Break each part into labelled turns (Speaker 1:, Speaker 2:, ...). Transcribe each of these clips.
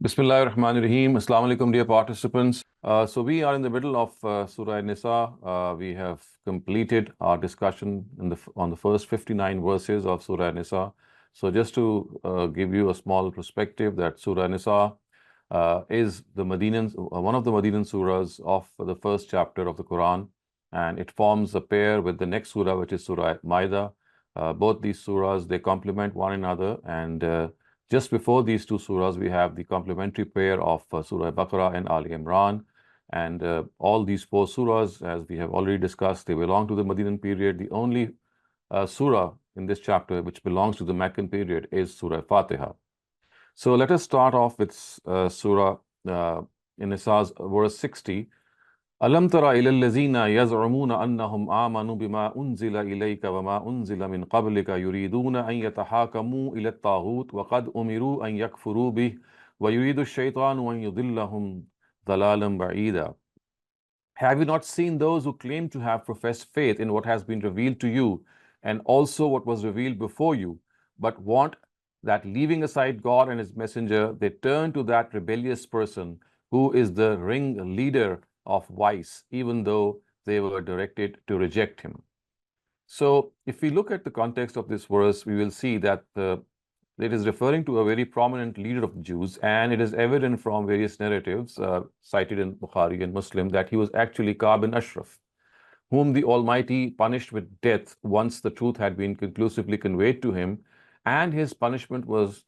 Speaker 1: Bismillahir Rahmanir Rahim. Assalamu alaikum, dear participants. So we are in the middle of Surah Al-Nisa. We have completed our discussion on the first 59 verses of Surah Al-Nisa. So just to give you a small perspective, that Surah Al-Nisa is one of the Medinan surahs of the first chapter of the Quran, and it forms a pair with the next surah, which is Surah Al-Ma'idah. Both these surahs, they complement one another, and just before these two surahs, we have the complementary pair of Surah Al-Baqarah and Ali Imran. And all these four surahs, as we have already discussed, they belong to the Medinan period. The only surah in this chapter which belongs to the Meccan period is Surah Al-Fatiha. So let us start off with Surah An-Nisa's verse 60. أَلَمْ تَرَ إِلَى الَّذِينَ يَزْعُمُونَ أَنَّهُمْ آمَنُوا بِمَا أُنزِلَ إِلَيْكَ وَمَا أُنزِلَ مِنْ قَبْلِكَ يُرِيدُونَ أَنْ يَتَحَاكَمُوا إِلَى الطَّاغُوتِ وَقَدْ أُمِرُوا أَنْ يَكْفُرُوا بِهِ وَيُرِيدُ الشَّيْطَانُ أَنْ يُضِلَّهُمْ ضَلَالًا بَعِيدًا. Have you not seen those who claim to have professed faith in what has been revealed to you, and also what was revealed before you, but want that, leaving aside God and His Messenger, they turn to that rebellious person who is the ringleader of vice, even though they were directed to reject him? So if we look at the context of this verse, we will see that it is referring to a very prominent leader of the Jews, and it is evident from various narratives cited in Bukhari and Muslim that he was actually Ka'b bin Ashraf, whom the Almighty punished with death once the truth had been conclusively conveyed to him, and this punishment was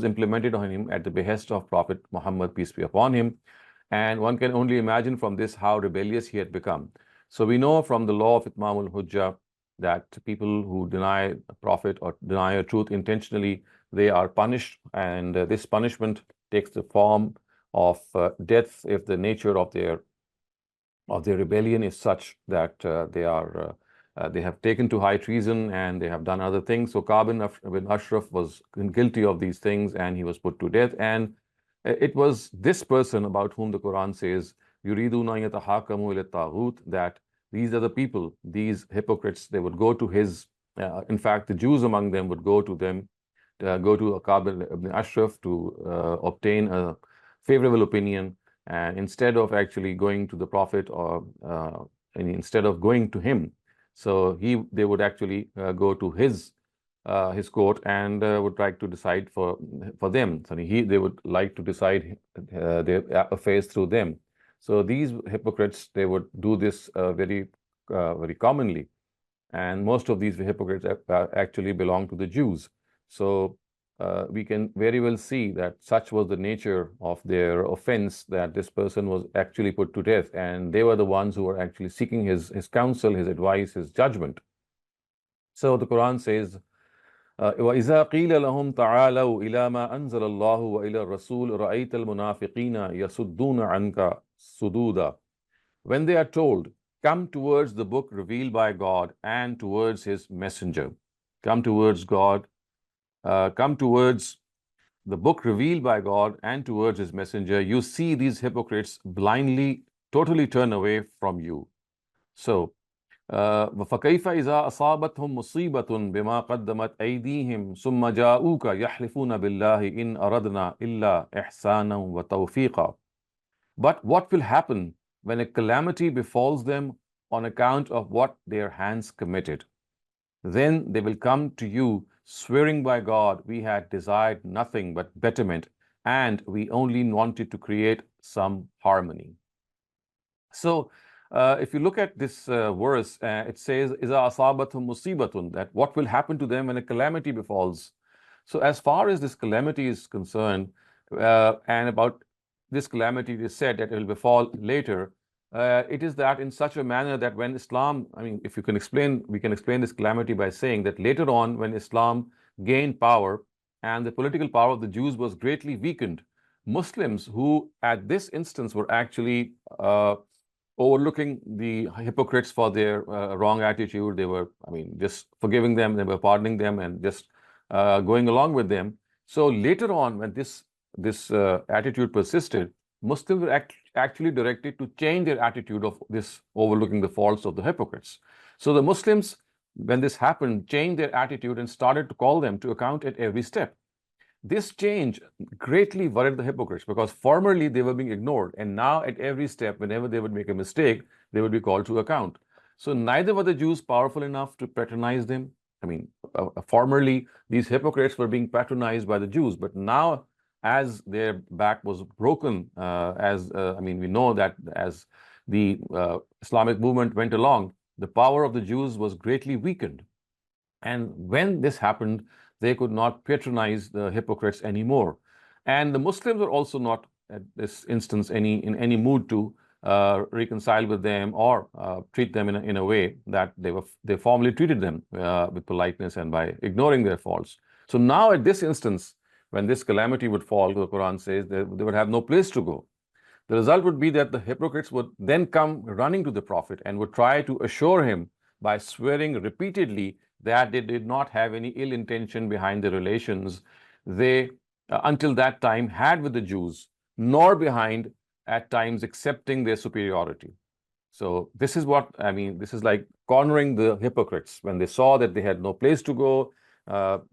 Speaker 1: implemented on him at the behest of Prophet Muhammad, peace be upon him. And one can only imagine from this how rebellious he had become. So we know from the law of Itmamul Hujjah that people who deny a prophet or deny a truth intentionally, they are punished, and this punishment takes the form of death if the nature of their rebellion is such that they have taken to high treason and they have done other things. So Ka'b bin Ashraf was guilty of these things, and he was put to death. And it was this person about whom the Quran says, "Yuriduna an yatahakamu ila taghut," that these are the people, these hypocrites, they would go to his, in fact, the Jews among them would go to them, go to Ka'b ibn Ashraf to obtain a favorable opinion. And instead of actually going to the Prophet, or instead of going to him, so they would actually go to his court and would like to decide for them. So they would like to decide their affairs through them. So these hypocrites, they would do this very commonly, and most of these hypocrites actually belong to the Jews. So we can very well see that such was the nature of their offense, that this person was actually put to death, and they were the ones who were actually seeking his counsel, his advice, his judgment. So the Quran says, وَإِذَا قِيلَ لَهُمْ تَعَالَوْا إِلَى مَا أَنزَلَ اللَّهُ وَإِلَى الرَّسُولِ رَأَيْتَ الْمُنَافِقِينَ يَصُدُّونَ عَنْكَ صُدُودًا. When they are told, come towards the book revealed by God and towards His Messenger, come towards God, come towards the book revealed by God and towards His Messenger, you see these hypocrites blindly, totally turn away from you. So, فَكَيْفَ إِذَا أَصَابَتْهُمْ مُصِيبَةٌ بِمَا قَدَّمَتْ أَيْدِيهِمْ ثُمَّ جَاءُوكَ يَحْلِفُونَ بِاللَّهِ إِنْ أَرَدْنَا إِلَّا إِحْسَانًا وَتَوْفِيقًا. But what will happen when a calamity befalls them on account of what their hands committed? Then they will come to you swearing by God, we had desired nothing but betterment, and we only wanted to create some harmony. So if you look at this verse, it says, إِذَا أَصَابَتْهُمْ مُصِيبَةٌ, that what will happen to them when a calamity befalls. So as far as this calamity is concerned, and about this calamity, it is said that it will befall later. It is that in such a manner that when Islam, if you can explain, we can explain this calamity by saying that later on, when Islam gained power and the political power of the Jews was greatly weakened, Muslims who at this instance were actually overlooking the hypocrites for their wrong attitude, they were, just forgiving them, they were pardoning them, and just going along with them. So later on, when this attitude persisted, Muslims were actually directed to change their attitude of this overlooking the faults of the hypocrites. So the Muslims, when this happened, changed their attitude and started to call them to account at every step. this change greatly worried the hypocrites because formerly they were being ignored, and now at every step, whenever they would make a mistake, they would be called to account. So neither were the Jews powerful enough to patronize them. I mean, formerly these hypocrites were being patronized by the Jews, but now, as their back was broken, we know that as the Islamic movement went along, the power of the Jews was greatly weakened. And when this happened, they could not patronize the hypocrites anymore. And the Muslims were also not, at this instance, in any mood to reconcile with them or treat them in a way that they formerly treated them with politeness and by ignoring their faults. So now at this instance, when this calamity would fall, the Quran says they would have no place to go. The result would be that the hypocrites would then come running to the Prophet and would try to assure him by swearing repeatedly that they did not have any ill intention behind the relations they, until that time, had with the Jews, nor behind, at times, accepting their superiority. So this is what, this is like cornering the hypocrites. When they saw that they had no place to go,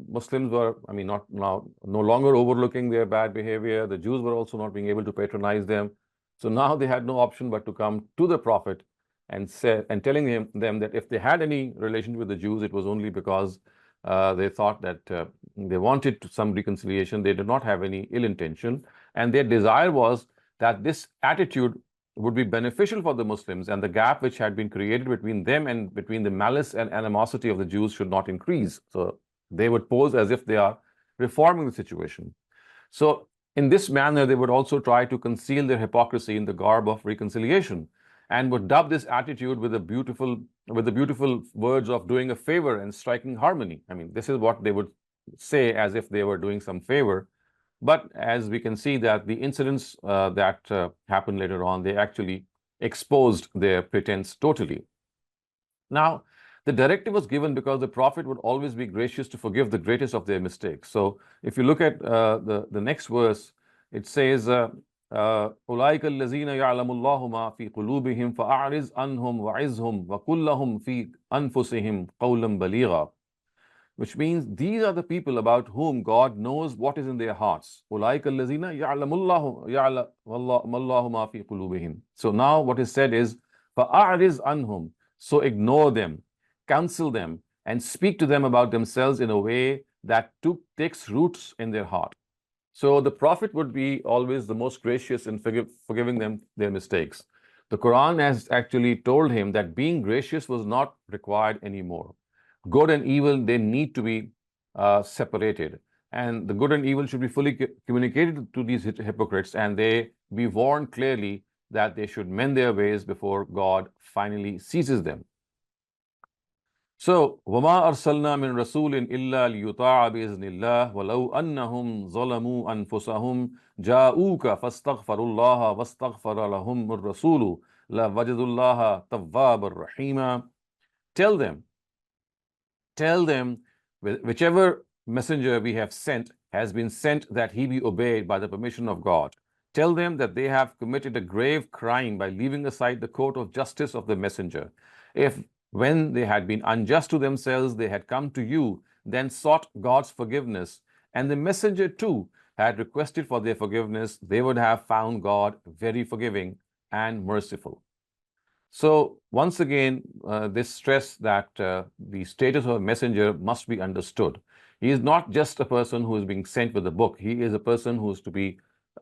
Speaker 1: Muslims were, no longer overlooking their bad behavior. The Jews were also not being able to patronize them. So now they had no option but to come to the Prophet and telling them that if they had any relation with the Jews, it was only because they thought that they wanted some reconciliation. They did not have any ill intention. And their desire was that this attitude would be beneficial for the Muslims, and the gap which had been created between them and between the malice and animosity of the Jews should not increase. So they would pose as if they are reforming the situation. So in this manner, they would also try to conceal their hypocrisy in the garb of reconciliation, and would dub this attitude with the beautiful words of doing a favor and striking harmony. This is what they would say, as if they were doing some favor. But as we can see that the incidents that happened later on, they actually exposed their pretense totally. Now, the directive was given because the Prophet would always be gracious to forgive the greatest of their mistakes. So if you look at the next verse, it says, أولئك الذين يعلم الله ما في قلوبهم فأعرض عنهم وعظهم وقل لهم في أنفسهم قولا بليغا. Which means these are the people about whom God knows what is in their hearts. أولئك الذين يعلم الله ما في قلوبهم. So now what is said is فأعرض عنهم. So ignore them, counsel them, and speak to them about themselves in a way that takes roots in their heart. So the Prophet would be always the most gracious in forgiving them their mistakes. The Quran has actually told him that being gracious was not required anymore. Good and evil, they need to be separated. And the good and evil should be fully communicated to these hypocrites, and they be warned clearly that they should mend their ways before God finally seizes them. So, وَمَا أَرْسَلْنَا مِن رَسُولٍ إِلَّا لِيُطَاعَ بِإِذْنِ اللَّهِ وَلَوْ أَنَّهُمْ ظَلَمُوا أَنفُسَهُمْ جَاءُوكَ فَاسْتَغْفَرُوا اللَّهَ وَاسْتَغْفَرَ لَهُمُ الرَّسُولُ لَوَجَدُوا اللَّهَ تَوَّابًا رَحِيمًا. Tell them, whichever messenger we have sent has been sent that he be obeyed by the permission of God. Tell them that they have committed a grave crime by leaving aside the court of justice of the messenger. If, when they had been unjust to themselves, they had come to you, then sought God's forgiveness, and the messenger too had requested for their forgiveness, they would have found God very forgiving and merciful. So once again, this stress that the status of a messenger must be understood. He is not just a person who is being sent with a book. He is a person who is to be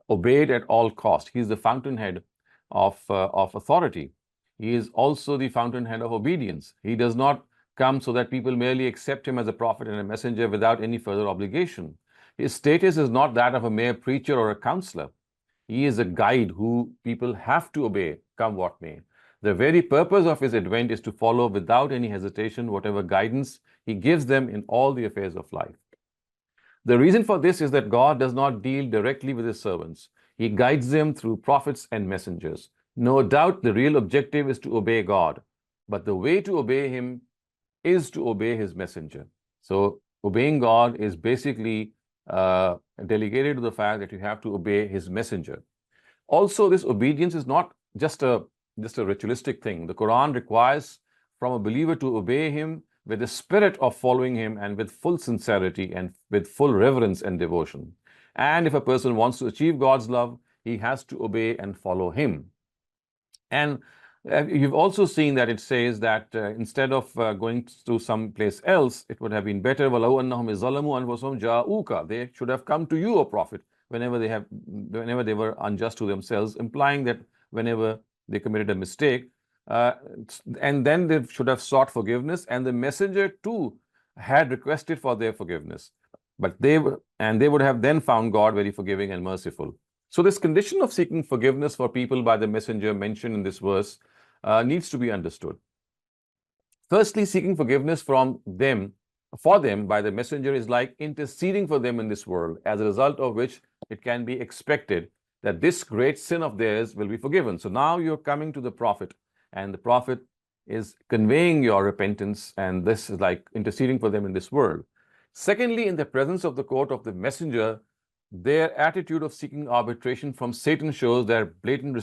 Speaker 1: obeyed at all costs. He is the fountainhead of authority. He is also the fountainhead of obedience. He does not come so that people merely accept him as a prophet and a messenger without any further obligation. His status is not that of a mere preacher or a counselor. He is a guide who people have to obey, come what may. The very purpose of his advent is to follow without any hesitation whatever guidance he gives them in all the affairs of life. The reason for this is that God does not deal directly with his servants. He guides them through prophets and messengers. No doubt the real objective is to obey God, but the way to obey him is to obey his messenger. So obeying God is basically delegated to the fact that you have to obey his messenger. Also, this obedience is not just a ritualistic thing. The Quran requires from a believer to obey him with the spirit of following him and with full sincerity and with full reverence and devotion. And if a person wants to achieve God's love, he has to obey and follow him. And you've also seen that it says that instead of going to some place else, it would have been better. وَلَوْ أَنَّهُمْ إِظْ ظَلَمُوا أَنفُسَهُمْ جَاءُوكَ. They should have come to you, O Prophet, whenever they were unjust to themselves, implying that whenever they committed a mistake, and then they should have sought forgiveness, and the messenger too had requested for their forgiveness. But they would have then found God very forgiving and merciful. So this condition of seeking forgiveness for people by the messenger mentioned in this verse needs to be understood. Firstly, seeking forgiveness for them by the messenger is like interceding for them in this world, as a result of which it can be expected that this great sin of theirs will be forgiven. So now you're coming to the Prophet, and the Prophet is conveying your repentance, and this is like interceding for them in this world. Secondly, in the presence of the court of the messenger, their attitude of seeking arbitration from Satan shows their blatant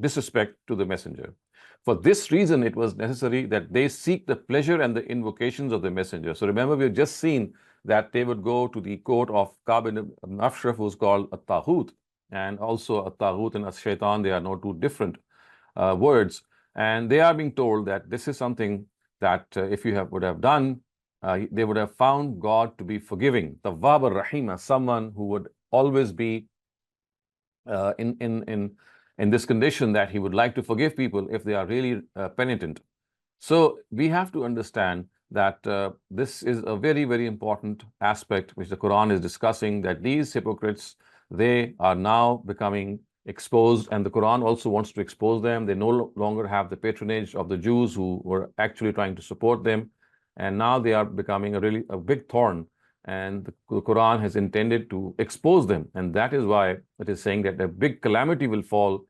Speaker 1: disrespect to the messenger. For this reason, it was necessary that they seek the pleasure and the invocations of the messenger. So remember, we've just seen that they would go to the court of Ka'b ibn Ashraf, who's called a Taghut, and also a Taghut and a Shaitan, they are no two different words. And they are being told that this is something that if you would have done, they would have found God to be forgiving, Tawwab ar-Rahim, someone who would always be in this condition that he would like to forgive people if they are really penitent. So we have to understand that this is a very, very important aspect which the Quran is discussing, that these hypocrites, they are now becoming exposed, and the Quran also wants to expose them. They no longer have the patronage of the Jews who were actually trying to support them, and now they are becoming a big thorn, and the Quran has intended to expose them, and that is why it is saying that a big calamity will fall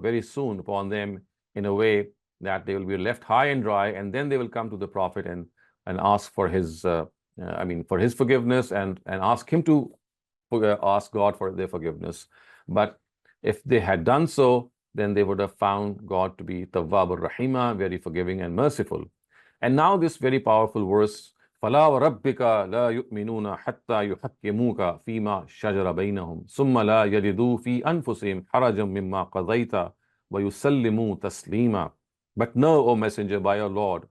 Speaker 1: very soon upon them, in a way that they will be left high and dry, and then they will come to the Prophet and ask for his for his forgiveness, and ask him to ask God for their forgiveness. But if they had done so, then they would have found God to be Tawwab ar-Rahima, very forgiving and merciful. And now this very powerful verse, فَلَا وَرَبِّكَ لَا يُؤْمِنُونَ حَتَّى يُحَكِّمُوكَ فِي مَا شَجَرَ بَيْنَهُمْ ثُمَّ لَا يَجِدُوا فِي أَنفُسِهِمْ حَرَجًا مِمَّا قَضَيْتَ وَيُسَلِّمُوا تَسْلِيمًا. But know, O Messenger, by your Lord,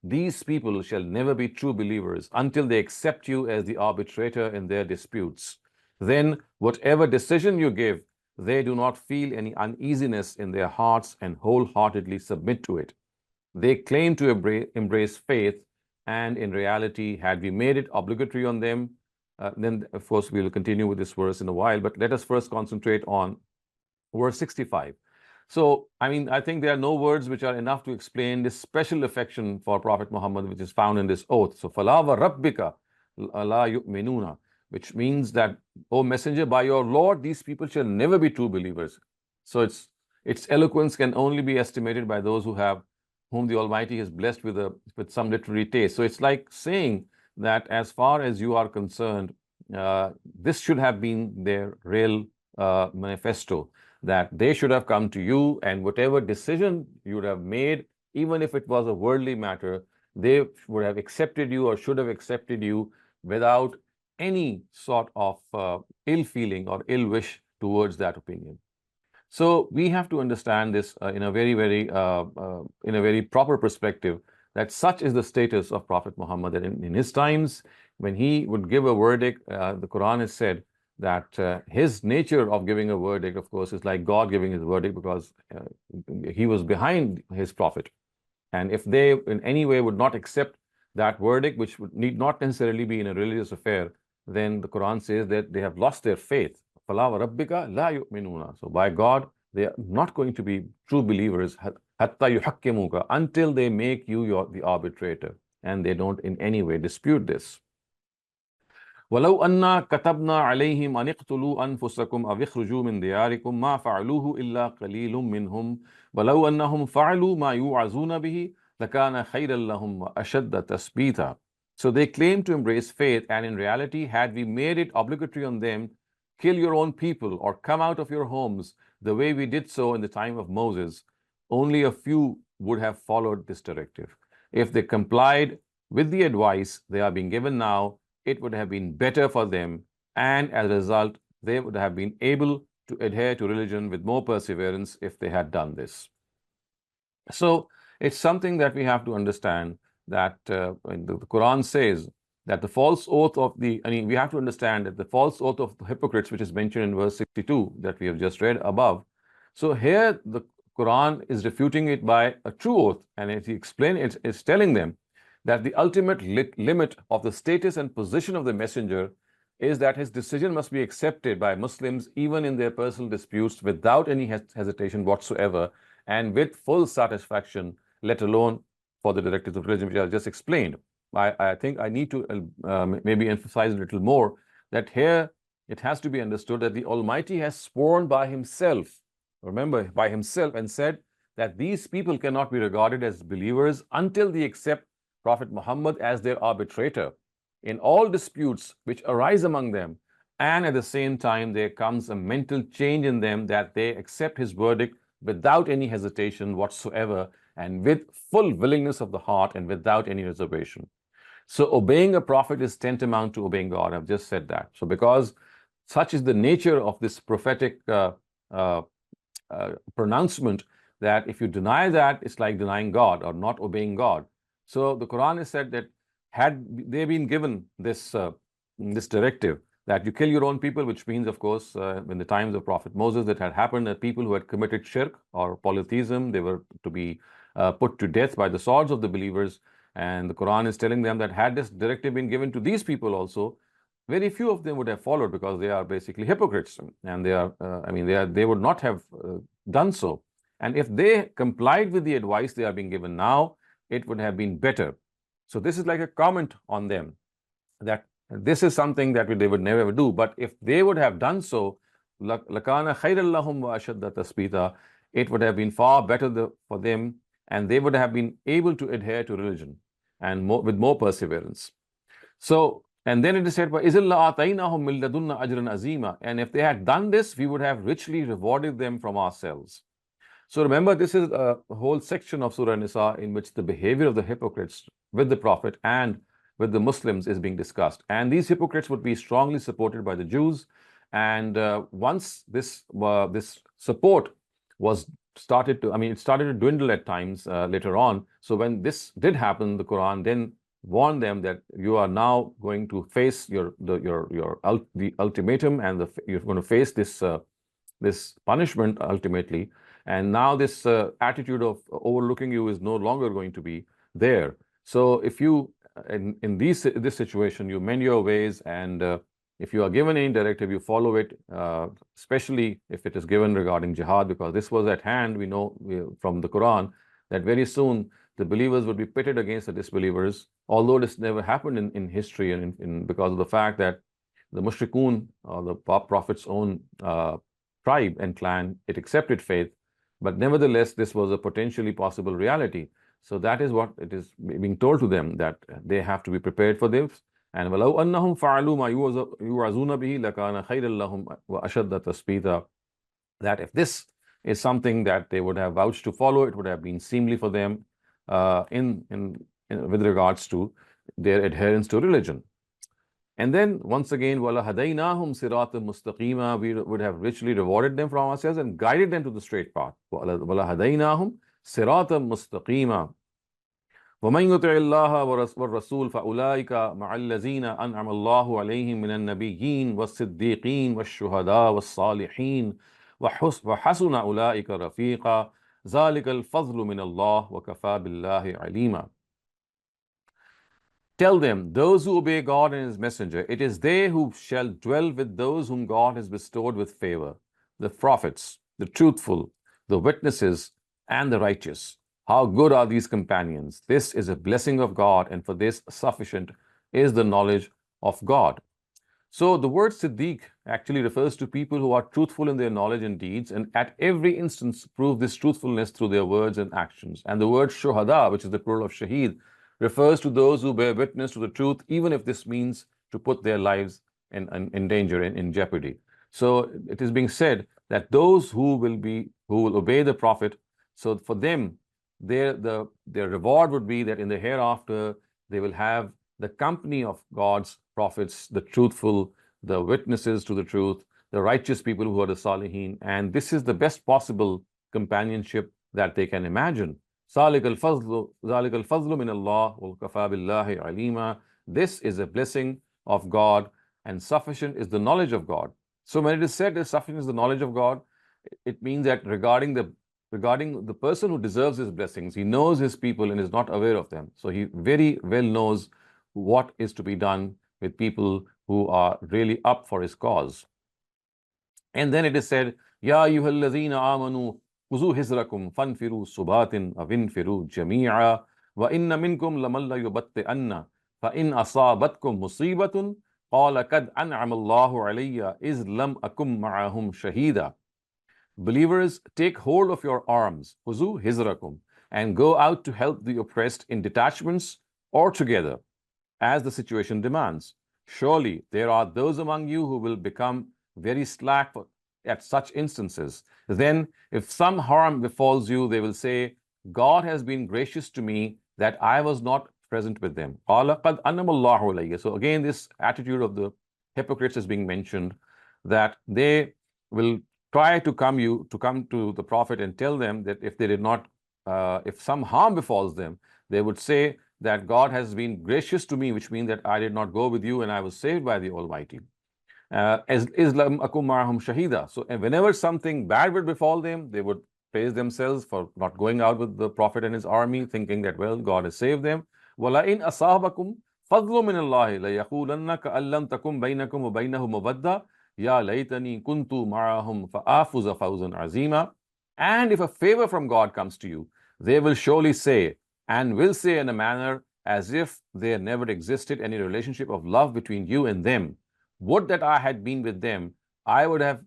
Speaker 1: these people shall never be true believers until they accept you as the arbitrator in their disputes. Then, whatever decision you give, they do not feel any uneasiness in their hearts and wholeheartedly submit to it. They claim to embrace faith, and in reality, had we made it obligatory on them, then of course we will continue with this verse in a while, but let us first concentrate on verse 65. So, I think there are no words which are enough to explain this special affection for Prophet Muhammad, which is found in this oath. So, فَلَا وَرَبِّكَ لَا يُؤْمِنُونَ, which means that, O Messenger, by your Lord, these people shall never be true believers. So its eloquence can only be estimated by those whom the Almighty has blessed with some literary taste. So it's like saying that as far as you are concerned, this should have been their real manifesto, that they should have come to you, and whatever decision you would have made, even if it was a worldly matter, they would have accepted you, or should have accepted you, without any sort of ill feeling or ill wish towards that opinion. So we have to understand this in a very proper perspective, that such is the status of Prophet Muhammad, that in his times, when he would give a verdict, the Quran has said that his nature of giving a verdict, of course, is like God giving his verdict, because he was behind his Prophet. And if they in any way would not accept that verdict, which need not necessarily be in a religious affair, then the Quran says that they have lost their faith. فَلَا وَرَبِّكَ لَا يُؤْمِنُونَ. So by God, they are not going to be true believers حَتَّى يُحَكِّمُوكَ, until they make you the arbitrator, and they don't in any way dispute this. وَلَوْ أَنَّا كَتَبْنَا عَلَيْهِمْ أَنِ اقْتُلُوا أَنفُسَكُمْ أَوْ اخْرُجُوا مِنْ دِيَارِكُمْ مَا فَعَلُوهُ إِلَّا قَلِيلٌ مِّنْهُمْ وَلَوْ أَنَّهُمْ فَعَلُوا مَا يُوعَظُونَ بِهِ لَكَانَ خَيْرًا لَهُمْ وَأَشَدَّ تَثْبِيتًا. So they claim to embrace faith, and in reality, had we made it obligatory on them, kill your own people or come out of your homes, the way we did so in the time of Moses, only a few would have followed this directive. If they complied with the advice they are being given now, it would have been better for them, and as a result, they would have been able to adhere to religion with more perseverance if they had done this. So it's something that we have to understand that the Quran says that the false oath of we have to understand that the false oath of the hypocrites, which is mentioned in verse 62 that we have just read above. So here the Quran is refuting it by a true oath, and it's telling them that the ultimate limit of the status and position of the messenger is that his decision must be accepted by Muslims even in their personal disputes without any hesitation whatsoever and with full satisfaction, let alone for the directives of religion, which I just explained. I think I need to maybe emphasize a little more that here it has to be understood that the Almighty has sworn by Himself, remember, by Himself, and said that these people cannot be regarded as believers until they accept Prophet Muhammad as their arbitrator in all disputes which arise among them, and at the same time there comes a mental change in them that they accept his verdict without any hesitation whatsoever and with full willingness of the heart and without any reservation. So obeying a prophet is tantamount to obeying God. I've just said that. So because such is the nature of this prophetic pronouncement, that if you deny that, it's like denying God or not obeying God. So the Quran has said that had they been given this directive that you kill your own people, which means, of course, in the times of Prophet Moses, that had happened that people who had committed shirk or polytheism, they were to be put to death by the swords of the believers. And the Quran is telling them that had this directive been given to these people also, very few of them would have followed because they are basically hypocrites, and they would not have done so. And if they complied with the advice they are being given now, it would have been better. So this is like a comment on them that this is something that they would never do. But if they would have done so, lakana khayran lahum wa ashadda tasbita, it would have been far better for them, and they would have been able to adhere to religion and with more perseverance. So, and then it is said, وَإِذِ لَآتَيْنَاهُمْ مِن لَدُنَّا أَجْرًا عَظِيمًا, and if they had done this, we would have richly rewarded them from ourselves. So remember, this is a whole section of Surah Nisa in which the behavior of the hypocrites with the Prophet and with the Muslims is being discussed. And these hypocrites would be strongly supported by the Jews. And once this support was started to dwindle at times later on. So when this did happen, the Quran then warned them that you are now going to face the ultimatum, and you're going to face this punishment ultimately. And now this attitude of overlooking you is no longer going to be there. So if you, in this situation, you mend your ways, and if you are given any directive, you follow it, especially if it is given regarding jihad, because this was at hand. We know from the Quran that very soon the believers would be pitted against the disbelievers, although this never happened in history, and because of the fact that the mushrikun, the Prophet's own tribe and clan, it accepted faith. But nevertheless, this was a potentially possible reality. So that is what it is being told to them, that they have to be prepared for this. And وَلَوْ أَنَّهُمْ فَعَلُوا مَا يُوعَظُونَ بِهِ لَكَانَ خَيْرًا لَهُمْ وَأَشَدَّ تَثْبِيتًا, that if this is something that they would have vouched to follow, it would have been seemly for them with regards to their adherence to religion. And then once again, وَلَهَدَيْنَاهُمْ صِرَاطًا مُسْتَقِيمًا, we would have richly rewarded them from ourselves and guided them to the straight path. وَلَهَدَيْنَاهُمْ صِرَاطًا مُسْتَقِيمًا وَمَنْ يُطِعِ اللَّهَ وَالرَّسُولَ فَأُولَٰئِكَ مَعَ الَّذِينَ أَنْعَمَ اللَّهُ عَلَيْهِمْ مِنَ النَّبِيِّينَ وَالصِّدِّيقِينَ وَالشُّهَدَاءِ وَالصَّالِحِينَ وَحَسُنَ أُولَٰئِكَ رَفِيقًا ذَلِكَ الْفَضْلُ مِنَ اللَّهِ وَكَفَى بِاللَّهِ عَلِيمًا. Tell them, those who obey God and His Messenger, it is they who shall dwell with those whom God has bestowed with favor, the prophets, the truthful, the witnesses, and the righteous. How good are these companions! This is a blessing of God, and for this sufficient is the knowledge of God. So the word Siddiq actually refers to people who are truthful in their knowledge and deeds, and at every instance prove this truthfulness through their words and actions. And the word Shuhada, which is the plural of Shaheed, refers to those who bear witness to the truth, even if this means to put their lives in danger, in jeopardy. So it is being said that those who will obey the Prophet, so for them, their reward would be that in the hereafter they will have the company of God's prophets, the truthful, the witnesses to the truth, the righteous people who are the Salihin, and this is the best possible companionship that they can imagine. ذَلِكَ الْفَضْلُ مِنَ اللَّهِ وَالْكَفَى بِاللَّهِ عَلِيمًا. This is a blessing of God, and sufficient is the knowledge of God. So when it is said that sufficient is the knowledge of God, it means that regarding the person who deserves his blessings, he knows his people and is not aware of them. So he very well knows what is to be done with people who are really up for his cause. And then it is said, Ya ayyuhalladhina amanu خذوا حذركم فانفروا ثبات أو انفروا جميعا وإن منكم لمن ليبطئن فإن أصابتكم مصيبة قال قد أنعم الله علي إذ لم أكن معهم شهيدا. Believers, take hold of your arms, خذوا حذركم, and go out to help the oppressed in detachments or together, as the situation demands. Surely there are those among you who will become very slack at such instances. Then, if some harm befalls you, they will say, God has been gracious to me that I was not present with them. So again, this attitude of the hypocrites is being mentioned, that they will try to come to the Prophet and tell them that if they did not, if some harm befalls them, they would say that God has been gracious to me, which means that I did not go with you and I was saved by the Almighty. As Islam akum marhum shahida. So whenever something bad would befall them, they would praise themselves for not going out with the Prophet and his army, thinking that, well, God has saved them. Wala in asabakum fadlu min Allah la yaqulanna ka allam takum bainakum wa bainahu mawadda ya laytani kuntu ma'ahum fa afuza fawzan azima. And if a favor from God comes to you, they will surely say, and will say in a manner as if there never existed any relationship of love between you and them. Would that I had been with them, I would have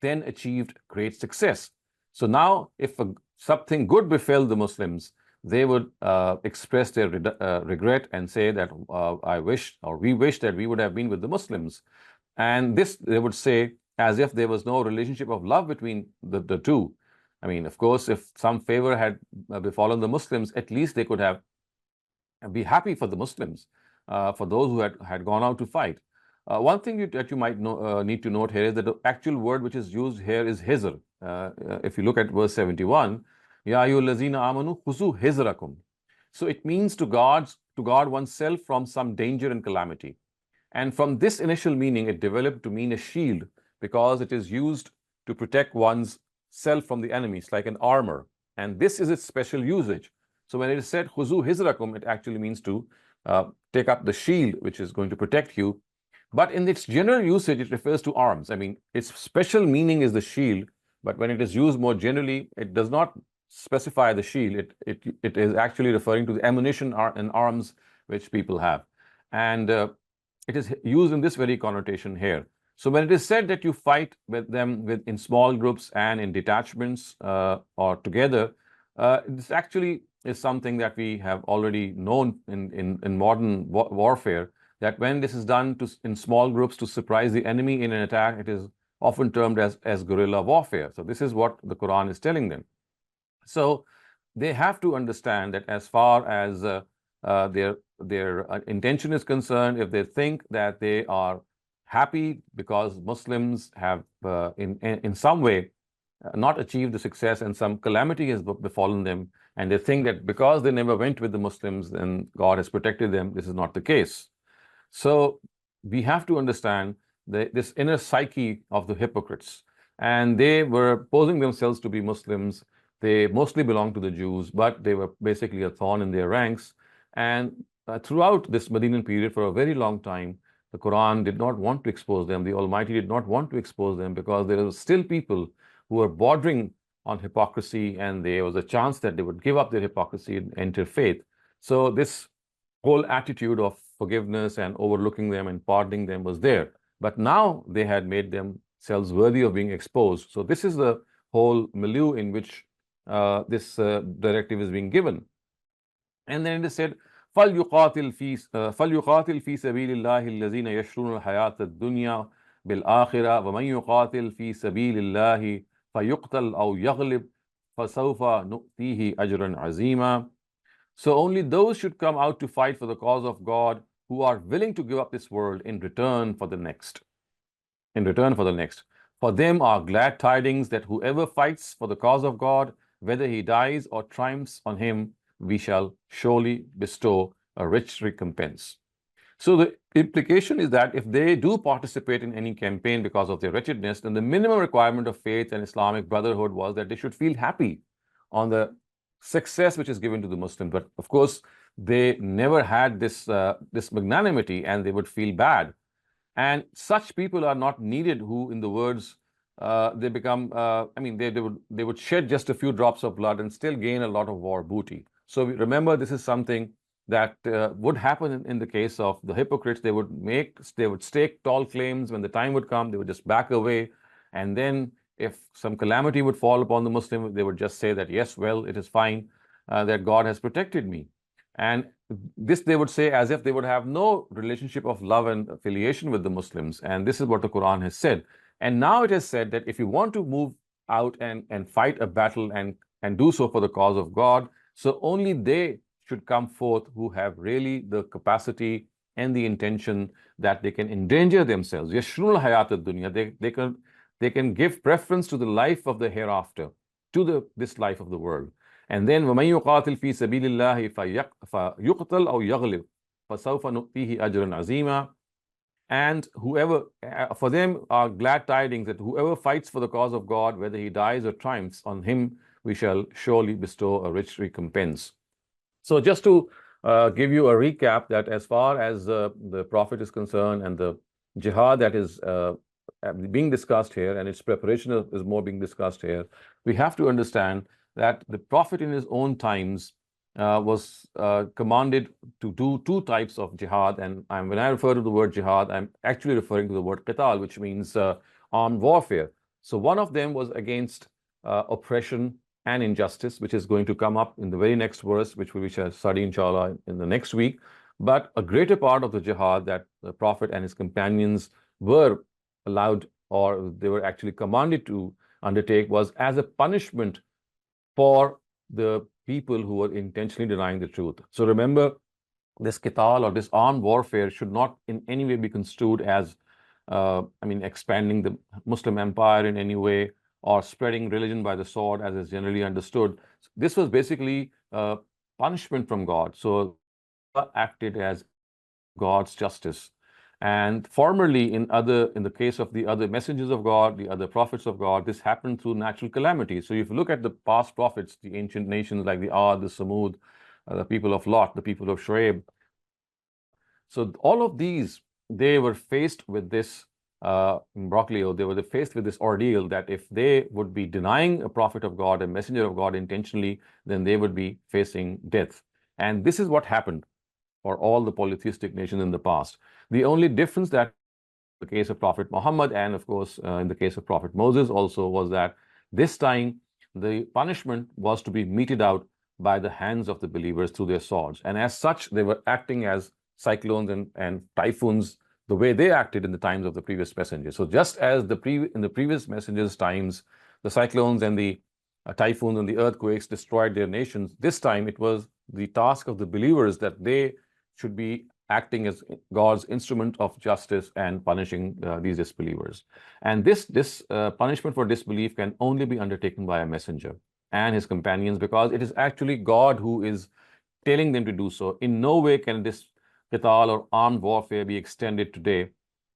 Speaker 1: then achieved great success. So now, if something good befell the Muslims, they would express their regret and say that I wish, or we wish that we would have been with the Muslims. And this, they would say, as if there was no relationship of love between the two. I mean, of course, if some favor had befallen the Muslims, at least they could have be happy for the Muslims, for those who had gone out to fight. One thing that you might need to note here is that the actual word which is used here is hizr. If you look at verse 71, Ya ayyuhallazina amanu khuzu hizrakum. So it means to guard oneself from some danger and calamity. And from this initial meaning, it developed to mean a shield, because it is used to protect one's self from the enemies, like an armor. And this is its special usage. So when it is said khuzu hizrakum, it actually means to take up the shield which is going to protect you. But in its general usage, it refers to arms. I mean, its special meaning is the shield, but when it is used more generally, it does not specify the shield. It is actually referring to the ammunition and arms which people have. And it is used in this very connotation here. So when it is said that you fight with them in small groups and in detachments or together, this actually is something that we have already known in modern warfare, that when this is done in small groups to surprise the enemy in an attack, it is often termed as guerrilla warfare. So this is what the Quran is telling them. So they have to understand that as far as their intention is concerned, if they think that they are happy because Muslims have in some way not achieved the success and some calamity has befallen them, and they think that because they never went with the Muslims, then God has protected them, this is not the case. So we have to understand this inner psyche of the hypocrites. And they were posing themselves to be Muslims. They mostly belonged to the Jews, but they were basically a thorn in their ranks. And throughout this Medinan period, for a very long time, the Quran did not want to expose them. The Almighty did not want to expose them, because there were still people who were bordering on hypocrisy, and there was a chance that they would give up their hypocrisy and enter faith. So this whole attitude of forgiveness and overlooking them and pardoning them was there. But now they had made themselves worthy of being exposed. So this is the whole milieu in which this directive is being given. And then it is said, فَلْيُقَاتِلْ فِي سَبِيلِ اللَّهِ الَّذِينَ يَشْرُونَ الْحَيَاةَ الدُّنْيَا بِالْآخِرَةِ وَمَنْ يُقَاتِلْ فِي سَبِيلِ اللَّهِ فَيُقْتَلْ أَوْ يَغْلِبْ فَسَوْفَ نُؤْتِيهِ أَجْرًا عَظِيمًا. So only those should come out to fight for the cause of God who are willing to give up this world in return for the next. in return for the next. For them are glad tidings that whoever fights for the cause of God, whether he dies or triumphs, on him we shall surely bestow a rich recompense. So the implication is that if they do participate in any campaign because of their wretchedness, then the minimum requirement of faith and Islamic brotherhood was that they should feel happy on the success which is given to the Muslim. But of course, they never had this magnanimity, and they would feel bad. And such people are not needed who, in the words, they become, they would shed just a few drops of blood and still gain a lot of war booty. So remember, this is something that would happen in the case of the hypocrites. They would stake tall claims. When the time would come, they would just back away. And then if some calamity would fall upon the Muslim, they would just say that, yes, well, it is fine, that God has protected me. And this they would say as if they would have no relationship of love and affiliation with the Muslims. And this is what the Quran has said. And now it has said that if you want to move out and fight a battle and do so for the cause of God, so only they should come forth who have really the capacity and the intention that they can endanger themselves. Yashrul hayat ad-dunya. They can give preference to the life of the hereafter, to this life of the world. And then وَمَن يُقَاتِلْ فِي سَبِيلِ اللَّهِ فَيُقْتَلْ أَوْ يَغْلِبْ فَسَوْفَ نُؤْتِيهِ أَجْرًا عَظِيمًا. And whoever, for them are glad tidings that whoever fights for the cause of God, whether he dies or triumphs, on him we shall surely bestow a rich recompense. So just to give you a recap, that as far as the Prophet is concerned and the jihad that is being discussed here, and its preparation is more being discussed here, we have to understand that the Prophet in his own times was commanded to do two types of jihad. And when I refer to the word jihad, I'm actually referring to the word qital, which means armed warfare. So one of them was against oppression and injustice, which is going to come up in the very next verse, which we shall study, inshallah, in the next week. But a greater part of the jihad that the Prophet and his companions were allowed, or they were actually commanded to undertake, was as a punishment for the people who were intentionally denying the truth. So remember, this qital or this armed warfare should not in any way be construed as, expanding the Muslim empire in any way, or spreading religion by the sword, as is generally understood. This was basically punishment from God. So acted as God's justice. And formerly, in the case of the other messengers of God, the other prophets of God, this happened through natural calamity. So if you look at the past prophets, the ancient nations like the Ad, the Samud, the people of Lot, the people of Shuaib, so all of these, they were faced with this imbroglio. They were faced with this ordeal that if they would be denying a prophet of God, a messenger of God intentionally, then they would be facing death. And this is what happened for all the polytheistic nations in the past. The only difference that in the case of Prophet Muhammad, and of course in the case of Prophet Moses also, was that this time the punishment was to be meted out by the hands of the believers through their swords. And as such, they were acting as cyclones and typhoons, the way they acted in the times of the previous messengers. So just as in the previous messengers' times, the cyclones and the typhoons and the earthquakes destroyed their nations, this time it was the task of the believers that they should be acting as God's instrument of justice and punishing these disbelievers. And this punishment for disbelief can only be undertaken by a messenger and his companions, because it is actually God who is telling them to do so. In no way can this qital or armed warfare be extended today.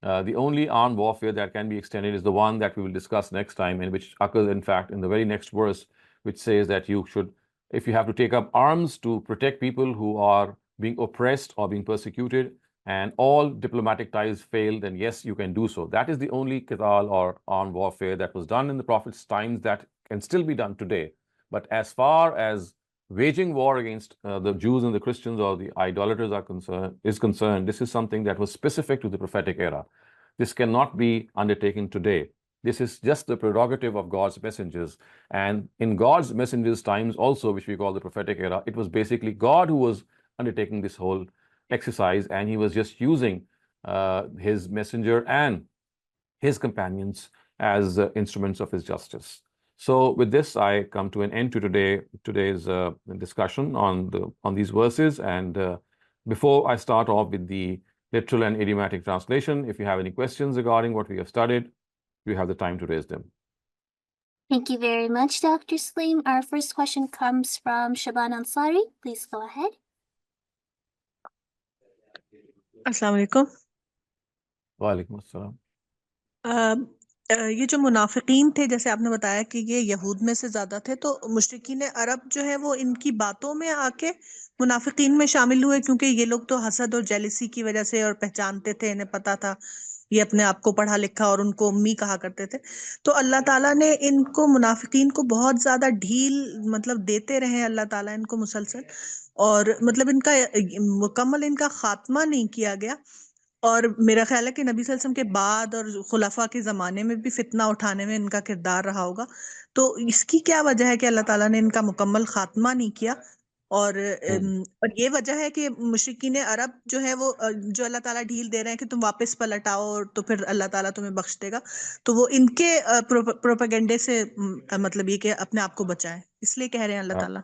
Speaker 1: The only armed warfare that can be extended is the one that we will discuss next time, and which occurs, in fact, in the very next verse, which says that you should, if you have to take up arms to protect people who are being oppressed or being persecuted, and all diplomatic ties fail, then yes, you can do so. That is the only qital or armed warfare that was done in the Prophet's times that can still be done today. But as far as waging war against the Jews and the Christians or the idolaters is concerned, this is something that was specific to the prophetic era. This cannot be undertaken today. This is just the prerogative of God's messengers. And in God's messengers' times also, which we call the prophetic era, it was basically God who was undertaking this whole exercise, and he was just using his messenger and his companions as instruments of his justice. So with this, I come to an end to today's discussion on these verses. And before I start off with the literal and idiomatic translation. If you have any questions regarding what we have studied, you have the time to raise them.
Speaker 2: Thank you very much, Dr. Saleem. Our first question comes from Shaban Ansari. Please go ahead.
Speaker 3: अस्सलाम वालेकुम।
Speaker 1: वालेकुम अस्सलाम।
Speaker 3: ये जो मुनाफिकीन थे, जैसे आपने बताया कि ये यहूद में से ज्यादा थे, तो मुशरिकीन अरब जो है वो इनकी बातों में आके मुनाफिकीन में शामिल हुए, क्योंकि ये लोग तो हसद और जेलिसी की वजह से और पहचानते थे, इन्हें पता था ये अपने आप को पढ़ा लिखा और उनको उम्मी कहा करते थे। तो अल्लाह ताला ने इनको मुनाफिकीन को बहुत ज्यादा ढील मतलब देते रहे अल्लाह ताला इनको मुसलसल, और मतलब इनका मुकम्मल इनका खात्मा नहीं किया गया। और मेरा ख्याल है कि नबी सल्लल्लाहु अलैहि वसल्लम के बाद और खुलाफा के ज़माने में भी फितना उठाने में इनका किरदार रहा होगा। तो इसकी क्या वजह है कि अल्लाह ताला ने इनका मुकम्मल खात्मा नहीं किया? और ये वजह है कि मुशरिकीन अरब जो है वो जो अल्लाह ताला ढील दे रहे हैं कि तुम वापस पलट आओ और तो फिर अल्लाह ताला तुम्हें बख्श देगा, तो वो इनके प्रोपेगेंडे से मतलब ये कि अपने आप को बचाएं, इसलिए कह रहे हैं अल्लाह ताला।